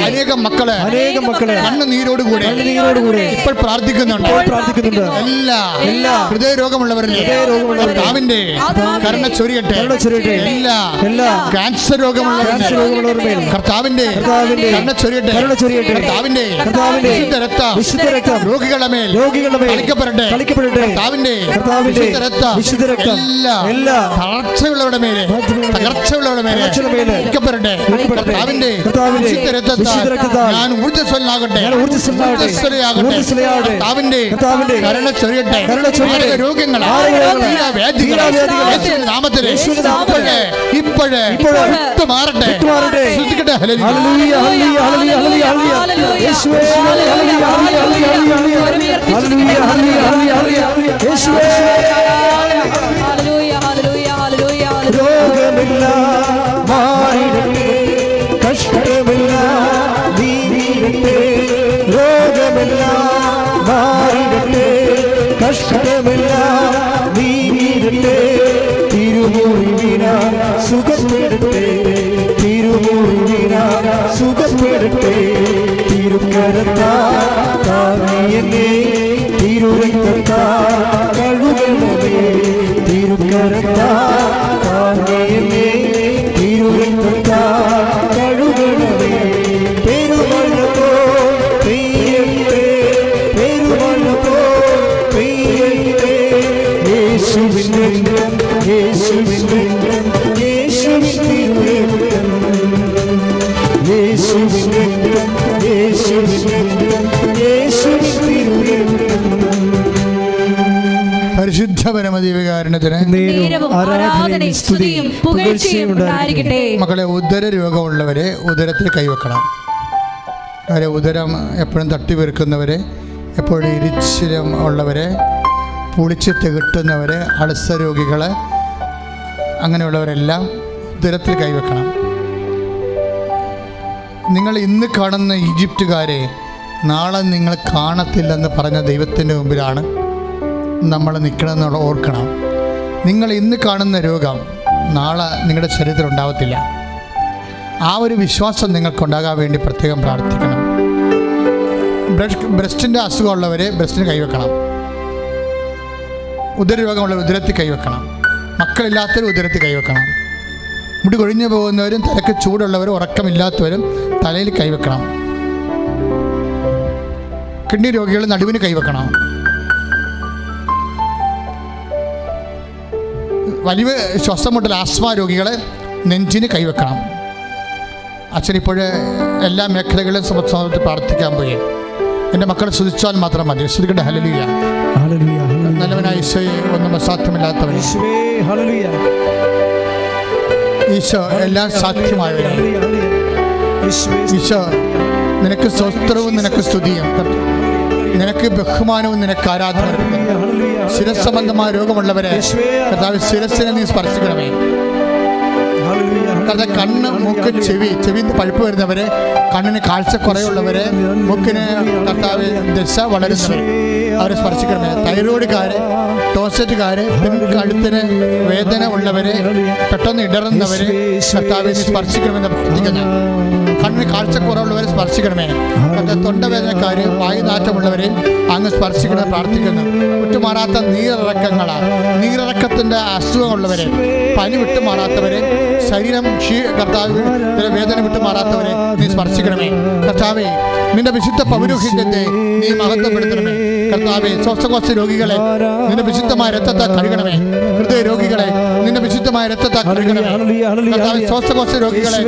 അനേകം മക്കള് കണ്ണുനീരോടുകൂടെ ഇപ്പോൾ പ്രാർത്ഥിക്കുന്നുണ്ട്. എല്ലാ ഹൃദയരോഗമുള്ളവരിലെ കർത്താവിന്റെ കരുണ ചൊരിയട്ടെ. എല്ലാ ക്യാൻസർ രോഗമുള്ളവരുടെ കർത്താവിന്റെ കരുണ ചൊരിയട്ടെ. കർത്താവിന്റെ വിശുദ്ധ രക്തം രോഗികളുടെ മേൽ കളിക്കപ്പെടട്ടെ. വിശുദ്ധ രക്തം എല്ലാ തകർച്ചയുള്ളവരുടെ മേലെ കളിക്കപ്പെടട്ടെ. വിശുദ്ധ രക്തത്താൽ ഞാൻ ഊർജ്ജസ്വലനാകട്ടെ. കരുണ ചൊരിയട്ടെ. രോഗങ്ങൾ നാമത്തിൽ ഇപ്പോഴേ മാറട്ടെ. ശ്രദ്ധിക്കട്ടെ. രോഗമില്ല മാറിടട്ടെ, കഷ്ടമില്ല നീങ്ങിടട്ടെ. രോഗമില്ല മാറിടട്ടെ, കഷ്ടമില്ല നീങ്ങിടട്ടെ. തിരുമുറിവിനാൽ സുഖപ്പെടട്ടെ, തിരുമുറിവിനാൽ സുഖപ്പെടട്ടെ. തിരുക്കരത്താൽ താങ്ങിയെന്നെ, തിരുരക്തത്താൽ കഴുകണമേ. തിരുക്കരത്താൽ താങ്ങിയെന്നെ, തിരുരക്തത്താൽ കഴുകണമേ. പെരുമഴ പോൽ പെയ്യട്ടെ, പെരുമഴ പോൽ പെയ്യട്ടെ. യേശുവിൻ രക്തം, യേശുവിൻ രക്തം, യേശുവിൻ തിരുരക്തം. യേശുവിൻ രക്തം, യേശുവിൻ രക്തം, യേശുവിൻ തിരുരക്തം. പരിശുദ്ധ പരമദിവ്യകാരുണ്യത്തിന് ആരാധനയും സ്തുതിയും പുകഴ്ചയും ഉണ്ടായിരിക്കട്ടെ. മക്കളെ, ഉദര രോഗമുള്ളവരെ ഉദരത്തിൽ കൈവെക്കണം. കാര്യം ഉദരം എപ്പോഴും തട്ടി വീർക്കുന്നവരെ, എപ്പോഴും ഇരിച്ചിലും ഉള്ളവരെ, പുളിച്ച് തികട്ടുന്നവരെ, അൾസർ രോഗികളെ, അങ്ങനെയുള്ളവരെല്ലാം ഉദരത്തിൽ കൈവെക്കണം. നിങ്ങൾ ഇന്ന് കാണുന്ന ഈജിപ്തുകാരെ നാളെ നിങ്ങൾ കാണത്തില്ലെന്ന് പറഞ്ഞ ദൈവത്തിൻ്റെ മുമ്പിലാണ് നമ്മൾ നിൽക്കണമെന്നുള്ള ഓർക്കണം. നിങ്ങൾ ഇന്ന് കാണുന്ന രോഗം നാളെ നിങ്ങളുടെ ശരീരത്തിൽ ഉണ്ടാവത്തില്ല. ആ ഒരു വിശ്വാസം നിങ്ങൾക്കുണ്ടാകാൻ വേണ്ടി പ്രത്യേകം പ്രാർത്ഥിക്കണം. ബ്രസ്റ്റിൻ്റെ അസുഖമുള്ളവർ ബ്രസ്റ്റിന് കൈവെക്കണം. ഉദരരോഗമുള്ളവർ ഉദരത്തിൽ കൈവെക്കണം. മക്കളില്ലാത്തവർ ഉദരത്തിൽ കൈവെക്കണം. മുടി കൊഴിഞ്ഞു പോകുന്നവരും തലയ്ക്ക് ചൂടുള്ളവരും ഉറക്കമില്ലാത്തവരും തലയിൽ കൈവെക്കണം. കിഡ്നി രോഗികൾ നടുവിന് കൈവെക്കണം. വലിയ ശ്വാസം മുട്ടൽ ആസ്മ രോഗികൾ നെഞ്ചിന് കൈവെക്കണം. അച്ഛനിപ്പോൾ എല്ലാ മേഖലകളിലും സമർപ്പിച്ച് പ്രാർത്ഥിക്കാൻ പോയി. എൻ്റെ മക്കളെ സ്തുതിച്ചാൽ മാത്രം മതി. സ്തുതിക്കട്ടെ. ഹല്ലേലൂയ. നല്ലവനായ ഈശോയെ, ഒന്നും അസാധ്യമില്ലാത്തവൻ ഈശോ എല്ലാം സാധ്യമായവനാണ്. ഈശോ നിനക്ക് സ്വസ്ത്രവും നിനക്ക് സ്തുതിയും, നിനക്ക് ബഹുമാനവും, നിനക്ക് ആരാധനയും. ശിരസ് സംബന്ധമായ രോഗമുള്ളവരെ കർത്താവ് ശിരസിനെ നീ സ്പർശിക്കണമേ. കർത്താവ് കണ്ണ്, മൂക്ക്, ചെവിയിൽ പഴുപ്പ് വരുന്നവരെ, കണ്ണിന് കാഴ്ച കുറയുള്ളവരെ, മൂക്കിന് കർത്താവ് ദശ വളരുന്നവരെ അവരെ സ്പർശിക്കണമേ. തൈറോയ്ഡുകാര്, ടോൺസിലുകാര്, കഴുത്തിന് വേദന ഉള്ളവരെ, പെട്ടെന്ന് ഇടറുന്നവരെ കർത്താവ് സ്പർശിക്കണമെന്ന് പ്രാർത്ഥിക്കുന്നു. കണ്ണിന് കാഴ്ച കുറവുള്ളവരെ സ്പർശിക്കണമേ. തൊണ്ടവേദനക്കാര്, വായുനാറ്റമുള്ളവരെയും അങ്ങ് സ്പർശിക്കണമെന്ന് പ്രാർത്ഥിക്കുന്നു. വിട്ടുമാറാത്ത നീരിറക്കത്തിൻ്റെ അസുഖമുള്ളവരെ, പനി വിട്ടുമാറാത്തവരെ, ശരീരം കർത്താവ് വേദന വിട്ടുമാറാത്തവരെ നീ സ്പർശിക്കണമേ. കർത്താവേ, നിന്റെ വിശുദ്ധ പൗരോഹിത്യത്തെ നീ മഹത്വപ്പെടുത്തണമേ. കർത്താവേ, ശ്വാസകോശ രോഗികളെ നിന്റെ വിശുദ്ധമായ രക്തത്താൽ കഴുകണമേ. ഹൃദയ രോഗികളെ നിന്റെ വിശുദ്ധമായ രക്തത്താൽ കഴുകണമേ. കർത്താവേ, ശ്വാസകോശ രോഗികളെ,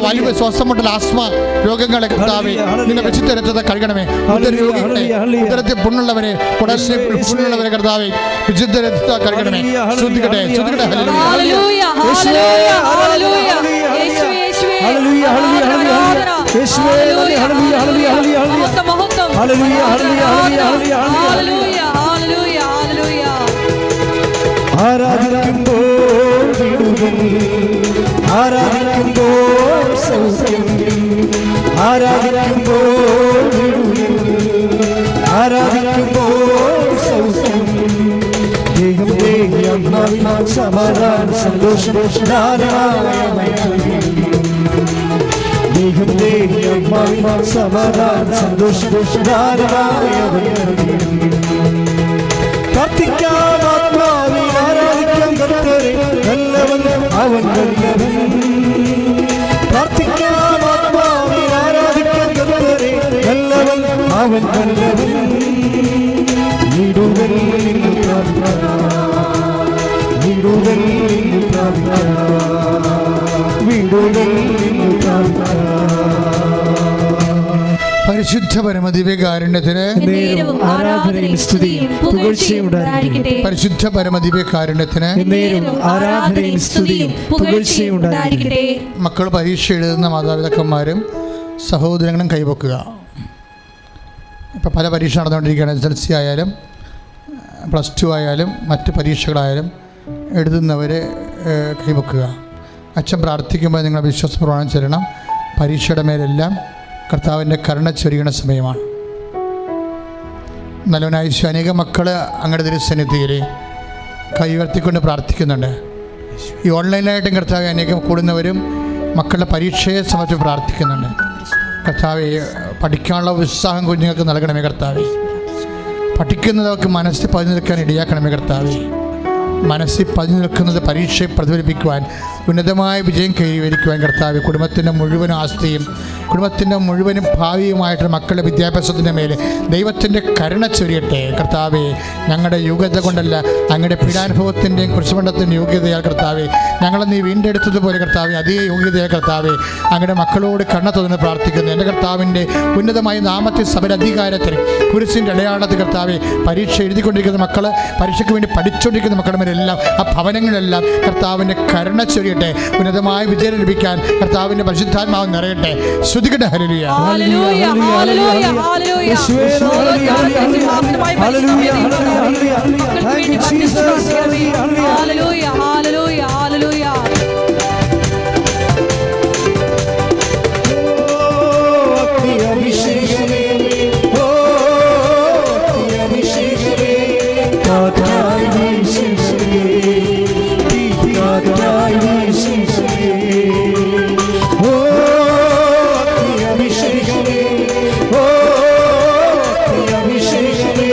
വലിയ ശ്വാസം മുട്ടൽ ആസ്മ രോഗങ്ങളെ കർത്താവേ നിന്റെ വിശുദ്ധ രക്തത്താൽ കഴുകണമേ. ഉദര രോഗികളെ, ഉദരത്തിൽ പുണ്ണുള്ളവരെ, കുടലിൽ പുണ്ണുള്ളവരെ കർത്താവേ വിശുദ്ധ രക്തത്താൽ കഴുകണമേ. ശ്രദ്ധിക്കട്ടെ. ഹല്ലേലൂയ, ഹല്ലേലൂയ, ഹല്ലേലൂയ. യേശുവേ, യേശുവേ, ഹല്ലേലൂയ, ഹല്ലേലൂയ, ഹല്ലേലൂയ, യേശുവേ, ഹല്ലേലൂയ, ഹല്ലേലൂയ, ഹല്ലേലൂയ, മഹത്വം, ഹല്ലേലൂയ, ഹല്ലേലൂയ, ഹല്ലേലൂയ, ഹല്ലേലൂയ, ഹല്ലേലൂയ, ഹല്ലേലൂയ. ആരാധിക്കുമ്പോൾ വിടുതൽ, ആരാധിക്കുമ്പോൾ സൗഖ്യം, ആരാധിക്കുമ്പോൾ വിടുതൽ, ആരാധിക്കുമ്പോൾ സൗഖ്യം. സമാധാന സന്തോഷം സമാധാന സന്തോഷം പ്രാർത്ഥിക്കാം. ആത്മാവിൽ ആരാധിക്കാം കർത്താവേ, നല്ലവൻ അവൻ നല്ലവൻ. പ്രാർത്ഥിക്കാം. ആത്മാവിൽ ആരാധിക്കാം കർത്താവേ, നല്ലവൻ അവൻ നല്ലവൻ. വിടുതൽ വിടുതൽ വിടുതൽ. പരിശുദ്ധ പരമദിവ്യകാരുണ്യത്തിന് ആരാധനയും സ്തുതിയും പുകഴ്ചയും ഉണ്ടായിരിക്കട്ടെ. പരിശുദ്ധ പരമദിവ്യകാരുണ്യത്തിന് ആരാധനയും സ്തുതിയും പുകഴ്ചയും ഉണ്ടായിരിക്കട്ടെ. മക്കൾ പരീക്ഷ എഴുതുന്ന മാതാപിതാക്കന്മാരും സഹോദരങ്ങളും കൈവെക്കുക. ഇപ്പോൾ പല പരീക്ഷ നടന്നുകൊണ്ടിരിക്കുകയാണ്. SSLC ആയാലും +2 ആയാലും മറ്റ് പരീക്ഷകളായാലും എഴുതുന്നവരെ കൈവെക്കുക. അച്ഛൻ പ്രാർത്ഥിക്കുമ്പോൾ നിങ്ങൾ വിശ്വാസപ്രമാണം ചൊല്ലണം. പരീക്ഷയുടെ മേലെല്ലാം കർത്താവിൻ്റെ കരുണ ചൊരിയണ സമയമാണ്. നല്ലവനായ ഈശോ, അനേക മക്കൾ അങ്ങയുടെ തിരുസന്നിധിയിൽ കൈ ഉയർത്തിക്കൊണ്ട് പ്രാർത്ഥിക്കുന്നുണ്ട്. ഈ ഓൺലൈനായിട്ടും കർത്താവ് അനേകം കൂടുന്നവരും മക്കളുടെ പരീക്ഷയെ സംബന്ധിച്ച് പ്രാർത്ഥിക്കുന്നുണ്ട്. കർത്താവെ, പഠിക്കാനുള്ള ഉത്സാഹം കുഞ്ഞുങ്ങൾക്ക് നൽകണമേ കർത്താവെ. പഠിക്കുന്നതൊക്കെ മനസ്സിൽ പതിഞ്ഞു നിൽക്കാൻ ഇടയാക്കണമേ കർത്താവെ. മനസ്സിൽ പതിഞ്ഞു നിൽക്കുന്നത് പരീക്ഷയെ പ്രതിഫലിപ്പിക്കുവാൻ, ഉന്നതമായ വിജയം കൈവരിക്കുവാൻ കർത്താവെ, കുടുംബത്തിൻ്റെ മുഴുവൻ ആസ്തിയും കുടുംബത്തിൻ്റെ മുഴുവനും ഭാവിയുമായിട്ടുള്ള മക്കളുടെ വിദ്യാഭ്യാസത്തിൻ്റെ മേലെ ദൈവത്തിൻ്റെ കരുണ ചൊരിയട്ടെ കർത്താവെ. ഞങ്ങളുടെ യോഗ്യത കൊണ്ടല്ല, അങ്ങയുടെ പീഡാനുഭവത്തിൻ്റെയും കുരിശുമരണത്തിൻ്റെ യോഗ്യതയാൽ കർത്താവെ, ഞങ്ങളെ നീ വീണ്ടെടുത്തതുപോലെ കർത്താവെ, അതേ യോഗ്യതയാൽ കർത്താവെ അങ്ങയുടെ മക്കളോട് കണ്ണ തുറന്ന് പ്രാർത്ഥിക്കുന്നു. എൻ്റെ കർത്താവിൻ്റെ ഉന്നതമായ നാമത്തിൽ സഭയുടെ അധികാരത്തിൽ കുരിശിൻ്റെ അടയാളത്തിൽ കർത്താവെ, പരീക്ഷ എഴുതിക്കൊണ്ടിരിക്കുന്ന മക്കൾ, പരീക്ഷയ്ക്ക് വേണ്ടി പഠിച്ചുകൊണ്ടിരിക്കുന്ന മക്കളുടെ മേലെല്ലാം, ആ ഭവനങ്ങളിലെല്ലാം കർത്താവിൻ്റെ കരുണ ചൊരിയട്ടെ. ഉന്നതമായ വിജയം ലഭിക്കാൻ കർത്താവിൻ്റെ പരിശുദ്ധാത്മാവ് നിറയട്ടെ. ശ്രദ്ധിക്കട്ടെ. ഹല്ലേലൂയ, ഹല്ലേലൂയ, ഹല്ലേലൂയ, ഹല്ലേലൂയ. ഹല്ലേലൂയ, ഹല്ലേലൂയ, ഹല്ലേലൂയ. കാറ്റായി വീശണമേ, കാറ്റായി വീശണമേ. ഓ അഭിഷേകമേ, ഓ അഭിഷേകമേ,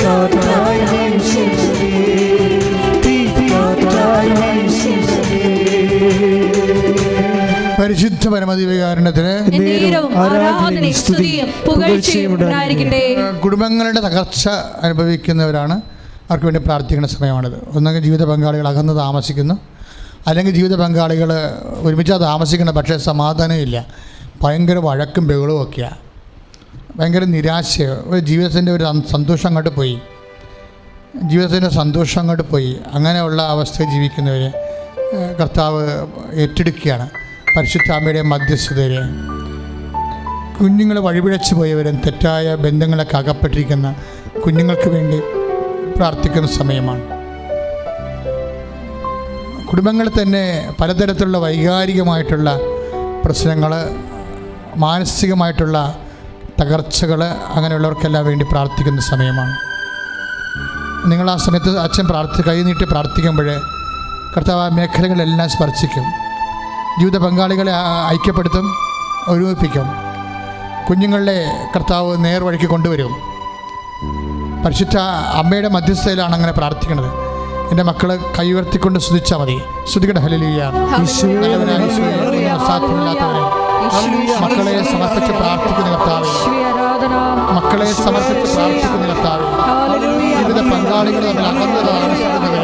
കാറ്റായി വീശണമേ, കാറ്റായി വീശണമേ. പരിശുദ്ധ പരമദിവ്യകാരുണ്യത്തിന് ആരാധനയും സ്തുതിയും പുകഴ്ചയും ഉണ്ടായിരിക്കട്ടെ. കുടുംബങ്ങളുടെ തകർച്ച അനുഭവിക്കുന്നവരാണ് അവർക്ക് വേണ്ടി പ്രാർത്ഥിക്കുന്ന സമയമാണിത്. ഒന്നെങ്കിൽ ജീവിത പങ്കാളികൾ അകന്ന് താമസിക്കുന്നു, അല്ലെങ്കിൽ ജീവിത പങ്കാളികൾ ഒരുമിച്ചാണ് താമസിക്കുന്നത്, പക്ഷേ സമാധാനമില്ല, ഭയങ്കര വഴക്കും ബഹളവും ഒക്കെയാണ്, ഭയങ്കര നിരാശയോ, ഒരു ജീവിതത്തിൻ്റെ ഒരു സന്തോഷം അങ്ങോട്ട് പോയി, ജീവിതത്തിൻ്റെ സന്തോഷം അങ്ങോട്ട് പോയി. അങ്ങനെയുള്ള അവസ്ഥയിൽ ജീവിക്കുന്നവർ കർത്താവ് ഏറ്റെടുക്കുകയാണ്. പരിശുദ്ധ അമ്മയുടെ മധ്യസ്ഥതയിൽ കുഞ്ഞുങ്ങൾ വഴിപിഴച്ചു പോയവരും തെറ്റായ ബന്ധങ്ങളൊക്കെ അകപ്പെട്ടിരിക്കുന്ന കുഞ്ഞുങ്ങൾക്ക് വേണ്ടി പ്രാർത്ഥിക്കുന്ന സമയമാണ്. കുടുംബങ്ങളിൽ തന്നെ പലതരത്തിലുള്ള വൈകാരികമായിട്ടുള്ള പ്രശ്നങ്ങൾ, മാനസികമായിട്ടുള്ള തകർച്ചകൾ, അങ്ങനെയുള്ളവർക്കെല്ലാം വേണ്ടി പ്രാർത്ഥിക്കുന്ന സമയമാണ്. നിങ്ങൾ ആ സമയത്ത് അച്ഛൻ കൈ നീട്ടി പ്രാർത്ഥിക്കുമ്പോൾ കർത്താവ് ആ മേഖലകളെല്ലാം സ്പർശിക്കും. ജീവിത പങ്കാളികളെ ഐക്യപ്പെടുത്തും, ഒരുമിപ്പിക്കും. കുഞ്ഞുങ്ങളെ കർത്താവ് നേർവഴിക്ക് കൊണ്ടുവരും. പരിശുദ്ധ അമ്മയുടെ മധ്യസ്ഥയിലാണ് അങ്ങനെ പ്രാർത്ഥിക്കുന്നത്. എൻ്റെ മക്കൾ കൈ ഉയർത്തിക്കൊണ്ട് സ്തുതിച്ചാൽ മതി. സ്തുതിക്കട്ടെ. ഹല്ലേലൂയ. മക്കളെ സമർപ്പിച്ച് പ്രാർത്ഥിക്കുന്ന കർത്താവേ, മക്കളെ സമർപ്പിച്ച് പ്രാർത്ഥിക്കുന്ന കർത്താവേ, ജീവിത പങ്കാളികൾ തമ്മിൽ അകന്ന് താമസിക്കുന്നവരെ,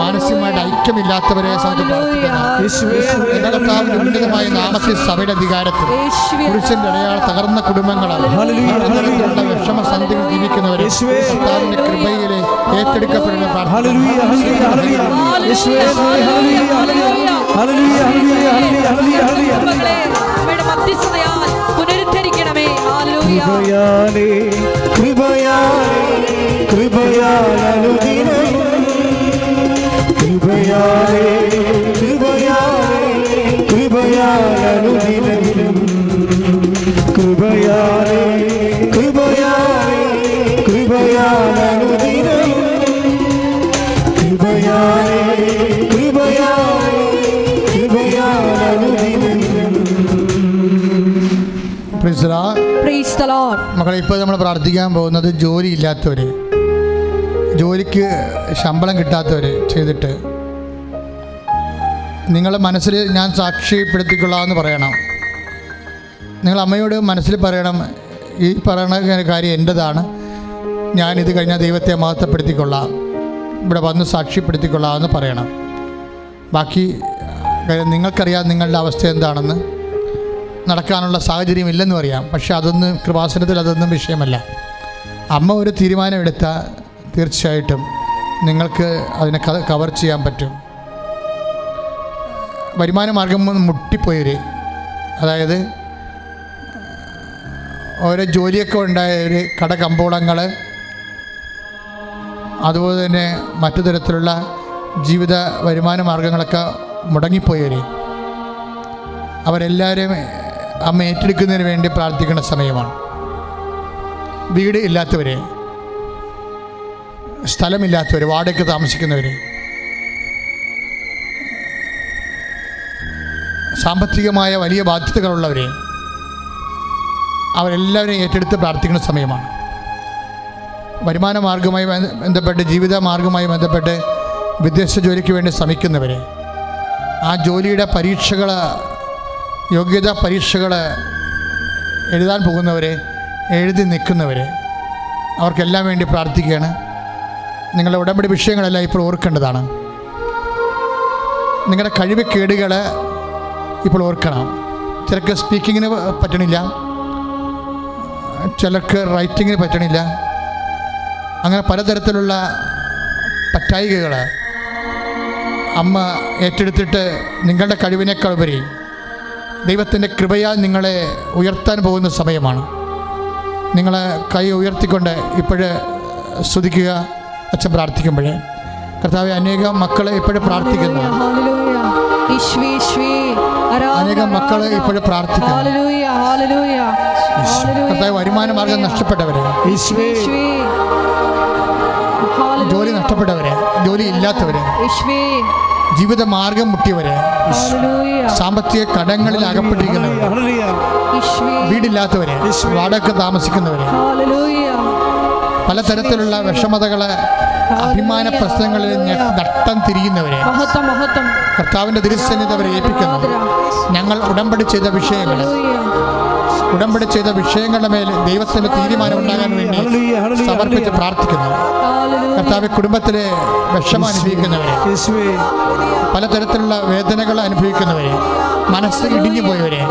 മാനസികമായിട്ട് ഐക്യമില്ലാത്തവരെ കർത്താവിന്റെ ഉന്നതമായ നാമത്തിൽ സഭയുടെ അധികാരത്തിൽ പുരുഷന്റെ അടയാള തകർന്ന കുടുംബങ്ങളാണ് വിഷമസന്ധികൾ ജീവിക്കുന്നവരെ കർത്താവിന്റെ കൃപയിലെ ഏറ്റെടുക്കപ്പെടുന്ന പുനരുദ്ധരിക്കണമേ. കൃപയാലേ കൃപയാലേ കൃപയാലനുദിനം, കൃപയാലേ കൃപയാലേ കൃപയാലനുദിനം, കൃപയാലേ കൃപയാലേ കൃപയാലനുദിനം, കൃപയാലേ കൃപയാലേ കൃപയാലനുദിനം. മക്കളെ, ഇപ്പോൾ നമ്മൾ പ്രാർത്ഥിക്കാൻ പോകുന്നത് ജോലി ഇല്ലാത്തവർ, ജോലിക്ക് ശമ്പളം കിട്ടാത്തവർ ചെയ്തിട്ട് നിങ്ങളെ മനസ്സിൽ ഞാൻ സാക്ഷ്യപ്പെടുത്തിക്കൊള്ളാമെന്ന് പറയണം. നിങ്ങൾ അമ്മയോട് മനസ്സിൽ പറയണം, ഈ പറയുന്ന കാര്യം എൻ്റെതാണ്, ഞാനിത് കഴിഞ്ഞാൽ ദൈവത്തെ മഹത്വപ്പെടുത്തിക്കൊള്ളാം, ഇവിടെ വന്ന് സാക്ഷ്യപ്പെടുത്തിക്കൊള്ളാമെന്ന് പറയണം. ബാക്കി നിങ്ങൾക്കറിയാം നിങ്ങളുടെ അവസ്ഥ എന്താണെന്ന്, നടക്കാനുള്ള സാഹചര്യം ഇല്ലെന്നും അറിയാം. പക്ഷേ അതൊന്നും കൃപാസനത്തിൽ അതൊന്നും വിഷയമല്ല. അമ്മ ഒരു തീരുമാനമെടുത്താൽ തീർച്ചയായിട്ടും നിങ്ങൾക്ക് അതിനെ കവർ ചെയ്യാൻ പറ്റും. വരുമാന മാർഗം മുട്ടിപ്പോയവർ, അതായത് ഓരോ ജോലിയൊക്കെ ഉണ്ടായവർ, കടകമ്പോളങ്ങൾ, അതുപോലെ തന്നെ മറ്റു തരത്തിലുള്ള ജീവിത വരുമാന മാർഗങ്ങളൊക്കെ മുടങ്ങിപ്പോയവർ, അവരെല്ലാവരും അമ്മ ഏറ്റെടുക്കുന്നതിന് വേണ്ടി പ്രാർത്ഥിക്കുന്ന സമയമാണ്. വീട് ഇല്ലാത്തവർ, സ്ഥലമില്ലാത്തവർ, വാടകയ്ക്ക് താമസിക്കുന്നവർ, സാമ്പത്തികമായ വലിയ ബാധ്യതകളുള്ളവർ, അവരെല്ലാവരും ഏറ്റെടുത്ത് പ്രാർത്ഥിക്കുന്ന സമയമാണ്. വരുമാന മാർഗവുമായി ബന്ധപ്പെട്ട്, ജീവിത മാർഗവുമായി ബന്ധപ്പെട്ട് വിദേശ ജോലിക്ക് വേണ്ടി ശ്രമിക്കുന്നവർ, ആ ജോലിയുടെ പരീക്ഷകൾ, യോഗ്യതാ പരീക്ഷകൾ എഴുതാൻ പോകുന്നവർ, എഴുതി നിൽക്കുന്നവർ, അവർക്കെല്ലാം വേണ്ടി പ്രാർത്ഥിക്കുകയാണ്. നിങ്ങളുടെ ഉടമ്പടി വിഷയങ്ങളെല്ലാം ഇപ്പോൾ ഓർക്കേണ്ടതാണ്. നിങ്ങളുടെ കഴിവുകേടുകൾ ഇപ്പോൾ ഓർക്കണം. ചിലർക്ക് സ്പീക്കിങ്ങിന് പറ്റണില്ല, ചിലർക്ക് റൈറ്റിങ്ങിന് പറ്റണില്ല. അങ്ങനെ പലതരത്തിലുള്ള പറ്റായികകൾ അമ്മ ഏറ്റെടുത്തിട്ട് നിങ്ങളുടെ കഴിവിനേക്കാൾ ഉപരി ദൈവത്തിൻ്റെ കൃപയാൽ നിങ്ങളെ ഉയർത്താൻ പോകുന്ന സമയമാണ്. നിങ്ങളെ കൈ ഉയർത്തിക്കൊണ്ട് ഇപ്പോഴ് സ്തുതിക്കുക. അച്ഛൻ പ്രാർത്ഥിക്കുമ്പോഴേ കർത്താവെ, അനേകം മക്കളെ ഇപ്പോഴും പ്രാർത്ഥിക്കുന്നു, അനേകം മക്കളെ ഇപ്പോഴും പ്രാർത്ഥിക്കുന്നു. കർത്താവ്, വരുമാന മാർഗം നഷ്ടപ്പെട്ടവരെ നഷ്ടപ്പെട്ടവര്, ജോലി ഇല്ലാത്തവര്, യേശുവേ ജീവിത മാർഗം മുട്ടിയവര്, ഹല്ലേലൂയ സാമ്പത്തിക കടങ്ങളിൽ അകപ്പെട്ടിരിക്കുന്നവര്, ഹല്ലേലൂയ യേശുവേ വീടില്ലാത്തവര്, വാടക താമസിക്കുന്നവര്, ഹല്ലേലൂയ പലതരത്തിലുള്ള വിഷമതകള്, അഭിമാന പ്രശ്നങ്ങളിൽ നട്ടം തിരിയുന്നവര്, മഹത്വം മഹത്വം കർത്താവിന്റെ തിരുസന്നിധി അവരെ ഏൽപ്പിക്കുന്നു. ഞങ്ങൾ ഉടമ്പടി ചെയ്ത വിഷയങ്ങള്, ഉടമ്പടി ചെയ്ത വിഷയങ്ങളുടെ മേൽ ദൈവത്തിന്റെ തീരുമാനം ഉണ്ടാകാൻ വേണ്ടി സമർപ്പിച്ച് പ്രാർത്ഥിക്കുന്നു. കർത്താവ് കുടുംബത്തിലെ വിഷമം അനുഭവിക്കുന്നവരെ, യേശുവേ പലതരത്തിലുള്ള വേദനകൾ അനുഭവിക്കുന്നവരെ, മനസ്സ് ഇടിഞ്ഞു പോയവരെ,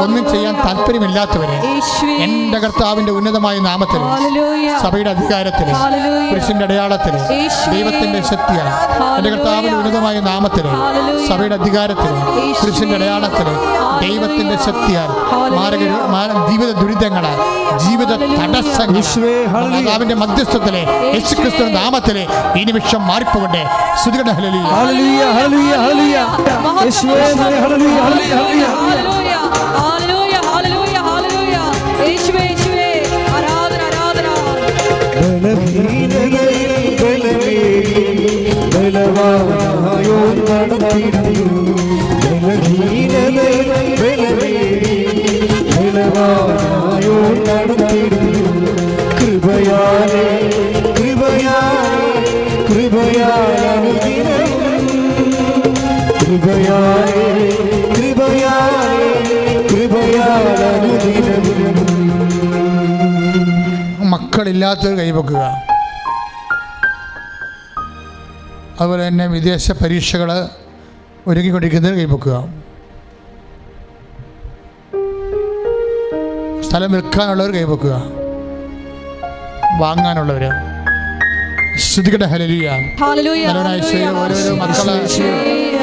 ഒന്നും ചെയ്യാൻ താല്പര്യമില്ലാത്തവരെ, എൻ്റെ കർത്താവിൻ്റെ ഉന്നതമായ നാമത്തിൽ, സഭയുടെ അധികാരത്തിൽ, പുരുഷന്റെ അടയാളത്തിൽ, ദൈവത്തിൻ്റെ ശക്തിയാൽ, എൻ്റെ കർത്താവിൻ്റെ ഉന്നതമായ നാമത്തിൽ, സഭയുടെ അധികാരത്തിൽ, പുരുഷന്റെ അടയാളത്തിൽ, ദൈവത്തിൻ്റെ ശക്തിയാൽ ജീവിത ദുരിതങ്ങള്, ജീവിത തടസ്സങ്ങൾ കർത്താവിൻ്റെ മധ്യസ്ഥത്തിലെ യേശുക്രിസ്തു നാമത്തിലെ ഈ നിമിഷം മാറിപ്പോകട്ടെ. സ്തുതിക്കട്ടെ. ഹല്ലേലൂയ ഹല്ലേലൂയ ഹല്ലേലൂയ ഹല്ലേലൂയ യേശുവേ ഹല്ലേലൂയ ഹല്ലേലൂയ ഹല്ലേലൂയ ഹല്ലേലൂയ ഹല്ലേലൂയ യേശുവേ യേശുവേ ആരാധന ആരാധന. ബലവാനായോ നടത്തിടുന്നു, ബലവാനായോ നടത്തിടുന്നു, കൃപയാലേ കൃപയാലേ കൃപയാലനുദിനം, കൃപയാലേ കൃപയാലേ കൃപയാലനുദിനം. മക്കളില്ലാത്തവർ കൈവെക്കുക. അതുപോലെ തന്നെ വിദേശ പരീക്ഷകൾ ഒരുങ്ങിക്കൊണ്ടിരിക്കുന്നവർ കൈവെക്കുക. സ്ഥലം വിൽക്കാനുള്ളവർ കൈവെക്കുക. വാങ്ങാനുള്ളവർ ശ്രുതികട്ടെ. ഹല്ലേലൂയ ഓരോരോ മക്കള്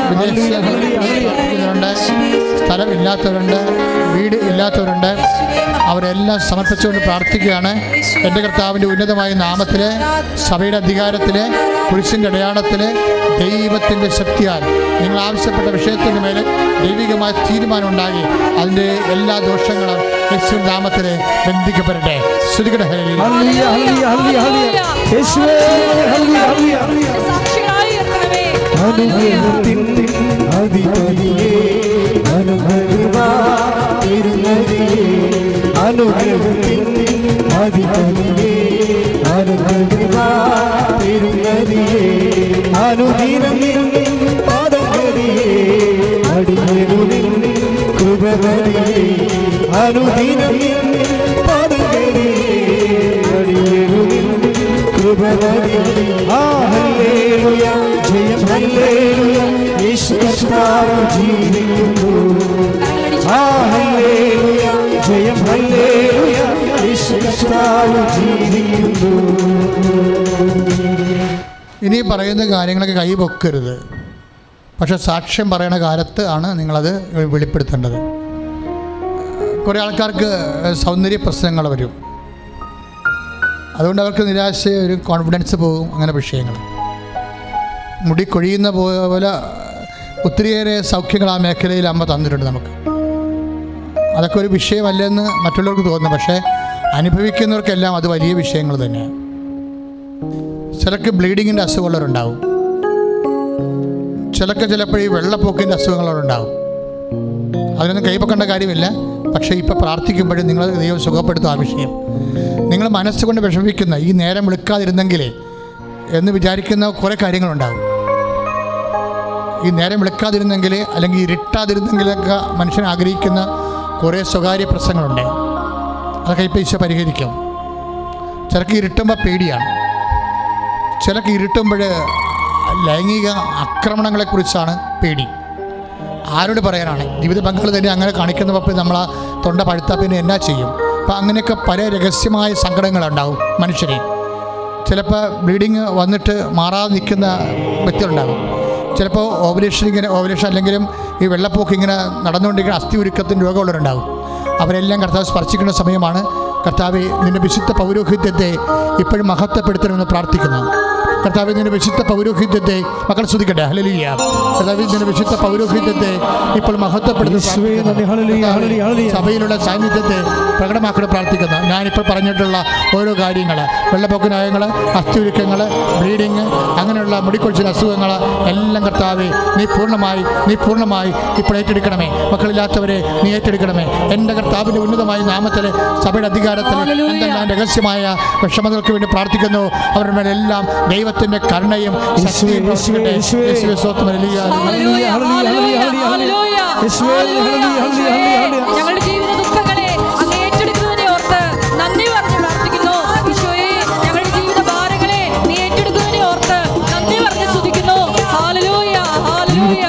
വിദേശങ്ങളുണ്ട്, സ്ഥലമില്ലാത്തവരുണ്ട്, വീട് ഇല്ലാത്തവരുണ്ട്. അവരെല്ലാം സമർപ്പിച്ചുകൊണ്ട് പ്രാർത്ഥിക്കുകയാണ്. എൻ്റെ കർത്താവിൻ്റെ ഉന്നതമായ നാമത്തിൽ, സഭയുടെ അധികാരത്തിൽ, പുരുഷൻ്റെ അടയാളത്തിൽ, ദൈവത്തിൻ്റെ ശക്തിയാൽ നിങ്ങൾ ആവശ്യപ്പെട്ട വിഷയത്തിൻ്റെ മേൽ ദൈവികമായ തീരുമാനം ഉണ്ടാകി അതിൻ്റെ എല്ലാ ദോഷങ്ങളും യേശുവിൻ്റെ നാമത്തിൽ ബന്ധിക്കപ്പെടട്ടെ. ശ്രുതികട്ടെ. ഹല്ലേലൂയ യേശുവേ ഹല്ലേലൂയ. അനുഗ്രഹത്തിൻ അധിപതിയേ, അനുഗ്രഹവാ തിരുനദിയേ, അനുഗ്രഹത്തിൻ അധിപതിയേ, അനുഗ്രഹവാ തിരുനദിയേ, അനുദിനം പാദഗതിയേ, അടിയനുനിൻ കൃപവതിയേ, അനുദിനം പാദഗതിയേ, അടിയനുനിൻ കൃപവതിയേ. ഹല്ലേലൂയ ജയം ഹല്ലേലൂയ, യേശു കർത്താവ് ജീവിക്കുന്നു. ഹല്ലേലൂയ ജയം ഹല്ലേലൂയ, യേശു കർത്താവ് ജീവിക്കുന്നു. ഇനി പറയുന്ന കാര്യങ്ങളൊക്കെ കൈവെക്കരുത്. പക്ഷെ സാക്ഷ്യം പറയുന്ന കാലത്ത് ആണ് നിങ്ങളത് വെളിപ്പെടുത്തേണ്ടത്. കുറേ ആൾക്കാർക്ക് സൗന്ദര്യ പ്രശ്നങ്ങൾ വരും, അതുകൊണ്ട് അവർക്ക് നിരാശ ഒരു കോൺഫിഡൻസ് പോകും. അങ്ങനെ വിഷയങ്ങൾ മുടി കൊഴിയുന്ന പോലെ ഒത്തിരിയേറെ സൗഖ്യങ്ങൾ ആ മേഖലയിൽ അമ്മ തന്നിട്ടുണ്ട് നമുക്ക്. അതൊക്കെ ഒരു വിഷയമല്ലെന്ന് മറ്റുള്ളവർക്ക് തോന്നുന്നു, പക്ഷേ അനുഭവിക്കുന്നവർക്കെല്ലാം അത് വലിയ വിഷയങ്ങൾ തന്നെയാണ്. ചിലർക്ക് ബ്ലീഡിങ്ങിൻ്റെ അസുഖമുള്ളവരുണ്ടാവും, ചിലപ്പോൾ ഈ വെള്ളപ്പൊക്കിൻ്റെ അസുഖങ്ങളുണ്ടാവും. അതിനൊന്നും കൈവെക്കേണ്ട കാര്യമില്ല. പക്ഷേ ഇപ്പോൾ പ്രാർത്ഥിക്കുമ്പോഴും നിങ്ങൾ ദൈവം സുഖപ്പെടുത്തും ആ വിഷയം. നിങ്ങൾ മനസ്സുകൊണ്ട് വിഷമിക്കുന്ന ഈ നേരം വിളിക്കാതിരുന്നെങ്കിലേ എന്ന് വിചാരിക്കുന്ന കുറേ കാര്യങ്ങളുണ്ടാകും. ഈ നേരം വിളിക്കാതിരുന്നെങ്കിൽ അല്ലെങ്കിൽ ഇരുട്ടാതിരുന്നെങ്കിലൊക്കെ മനുഷ്യൻ ആഗ്രഹിക്കുന്ന കുറേ സ്വകാര്യ പ്രശ്നങ്ങളുണ്ട്. അതൊക്കെ ഇപ്പോൾ ഈശോ പരിഹരിക്കും. ചിലക്ക് ഇരുട്ടുമ്പോൾ പേടിയാണ്, ചിലക്ക് ഇരുട്ടുമ്പോൾ ലൈംഗിക ആക്രമണങ്ങളെക്കുറിച്ചാണ് പേടി. ആരോട് പറയാനാണ്? ജീവിത പങ്കാളി തന്നെ അങ്ങനെ കാണിക്കുന്നപ്പോൾ നമ്മൾ ആ തൊണ്ട പഴുത്താൽ പിന്നെ എന്നാ ചെയ്യും? അപ്പോൾ അങ്ങനെയൊക്കെ പല രഹസ്യമായ സങ്കടങ്ങളുണ്ടാവും മനുഷ്യരെ. ചിലപ്പോൾ ബ്ലീഡിങ് വന്നിട്ട് മാറാതെ നിൽക്കുന്ന വ്യക്തികളുണ്ടാകും. ചിലപ്പോൾ ഓവുലേഷൻ അല്ലെങ്കിലും ഈ വെള്ളപ്പൊക്കം ഇങ്ങനെ നടന്നുകൊണ്ടിരിക്കുന്ന അസ്ഥി ഉരുക്കത്തിന് രോഗമുള്ളവരുണ്ടാകും. അവരെല്ലാം കർത്താവ് സ്പർശിക്കുന്ന സമയമാണ്. കർത്താവ് നിൻ്റെ വിശുദ്ധ പൗരോഹിത്യത്തെ ഇപ്പോഴും മഹത്വപ്പെടുത്തണമെന്ന് പ്രാർത്ഥിക്കുന്നു. കർത്താവിൻ്റെ വിശുദ്ധ പൗരോഹിത്യത്തെ മക്കൾ ശ്രദ്ധിക്കട്ടെ. ഹല്ലേലൂയ. കർത്താവിൻ്റെ വിശുദ്ധ പൗരോഹിത്യത്തെ ഇപ്പോൾ മഹത്വപ്പെടുത്തി സഭയിലുള്ള സാന്നിധ്യത്തെ പ്രകടമാക്കി പ്രാർത്ഥിക്കുന്നു. ഞാനിപ്പോൾ പറഞ്ഞിട്ടുള്ള ഓരോ കാര്യങ്ങൾ, വെള്ളപ്പൊക്ക ന്യായങ്ങൾ, അസ്ഥിയുരുക്കങ്ങൾ, ബ്ലീഡിങ്, അങ്ങനെയുള്ള മുടിക്കൊഴിച്ചിൽ അസുഖങ്ങൾ എല്ലാം കർത്താവേ നീ പൂർണ്ണമായി ഇപ്പോൾ ഏറ്റെടുക്കണമേ. മക്കളില്ലാത്തവരെ നീ ഏറ്റെടുക്കണമേ. എൻ്റെ കർത്താവിൻ്റെ ഉന്നതമായ നാമത്തിൽ സഭയുടെ അധികാരത്തിൽ എന്തെല്ലാം രഹസ്യമായ വിഷമതകൾക്ക് വേണ്ടി പ്രാർത്ഥിക്കുന്നു. അവരുടെ മേലെല്ലാം ദൈവത്തിൻ്റെ കരുണയും ശക്തിയും ഞങ്ങളുടെ ജീവിത ദുഃഖങ്ങളെ അങ്ങ് ഏറ്റെടുക്കുന്നതിനെ ഓർത്ത് നന്ദി പറഞ്ഞ് പ്രാർത്ഥിക്കുന്നു. ഈശോയെ, ഞങ്ങളുടെ ജീവിത ഭാരങ്ങളെ നീ ഏറ്റെടുക്കുന്നതിനെ ഓർത്ത് നന്ദി പറഞ്ഞ് സ്തുതിക്കുന്നു. Hallelujah, hallelujah.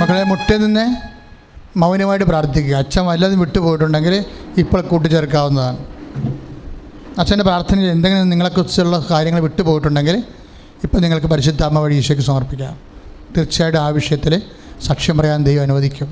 മക്കളെ, മുട്ടേ നിന്ന് മൗനമായിട്ട് പ്രാർത്ഥിക്കുക. അച്ഛൻ വല്ലതും വിട്ടുപോയിട്ടുണ്ടെങ്കിൽ ഇപ്പോൾ കൂട്ടിച്ചേർക്കാവുന്നതാണ്. അച്ഛൻ്റെ പ്രാർത്ഥനയിൽ എന്തെങ്കിലും നിങ്ങളെക്കുറിച്ചുള്ള കാര്യങ്ങൾ വിട്ടുപോയിട്ടുണ്ടെങ്കിൽ ഇപ്പോൾ നിങ്ങൾക്ക് പരിശുദ്ധാത്മ വഴി ഈശോയ്ക്ക് സമർപ്പിക്കാം. തീർച്ചയായിട്ടും ആ വിഷയത്തിൽ സാക്ഷ്യം പറയാൻ ദൈവം അനുവദിക്കും.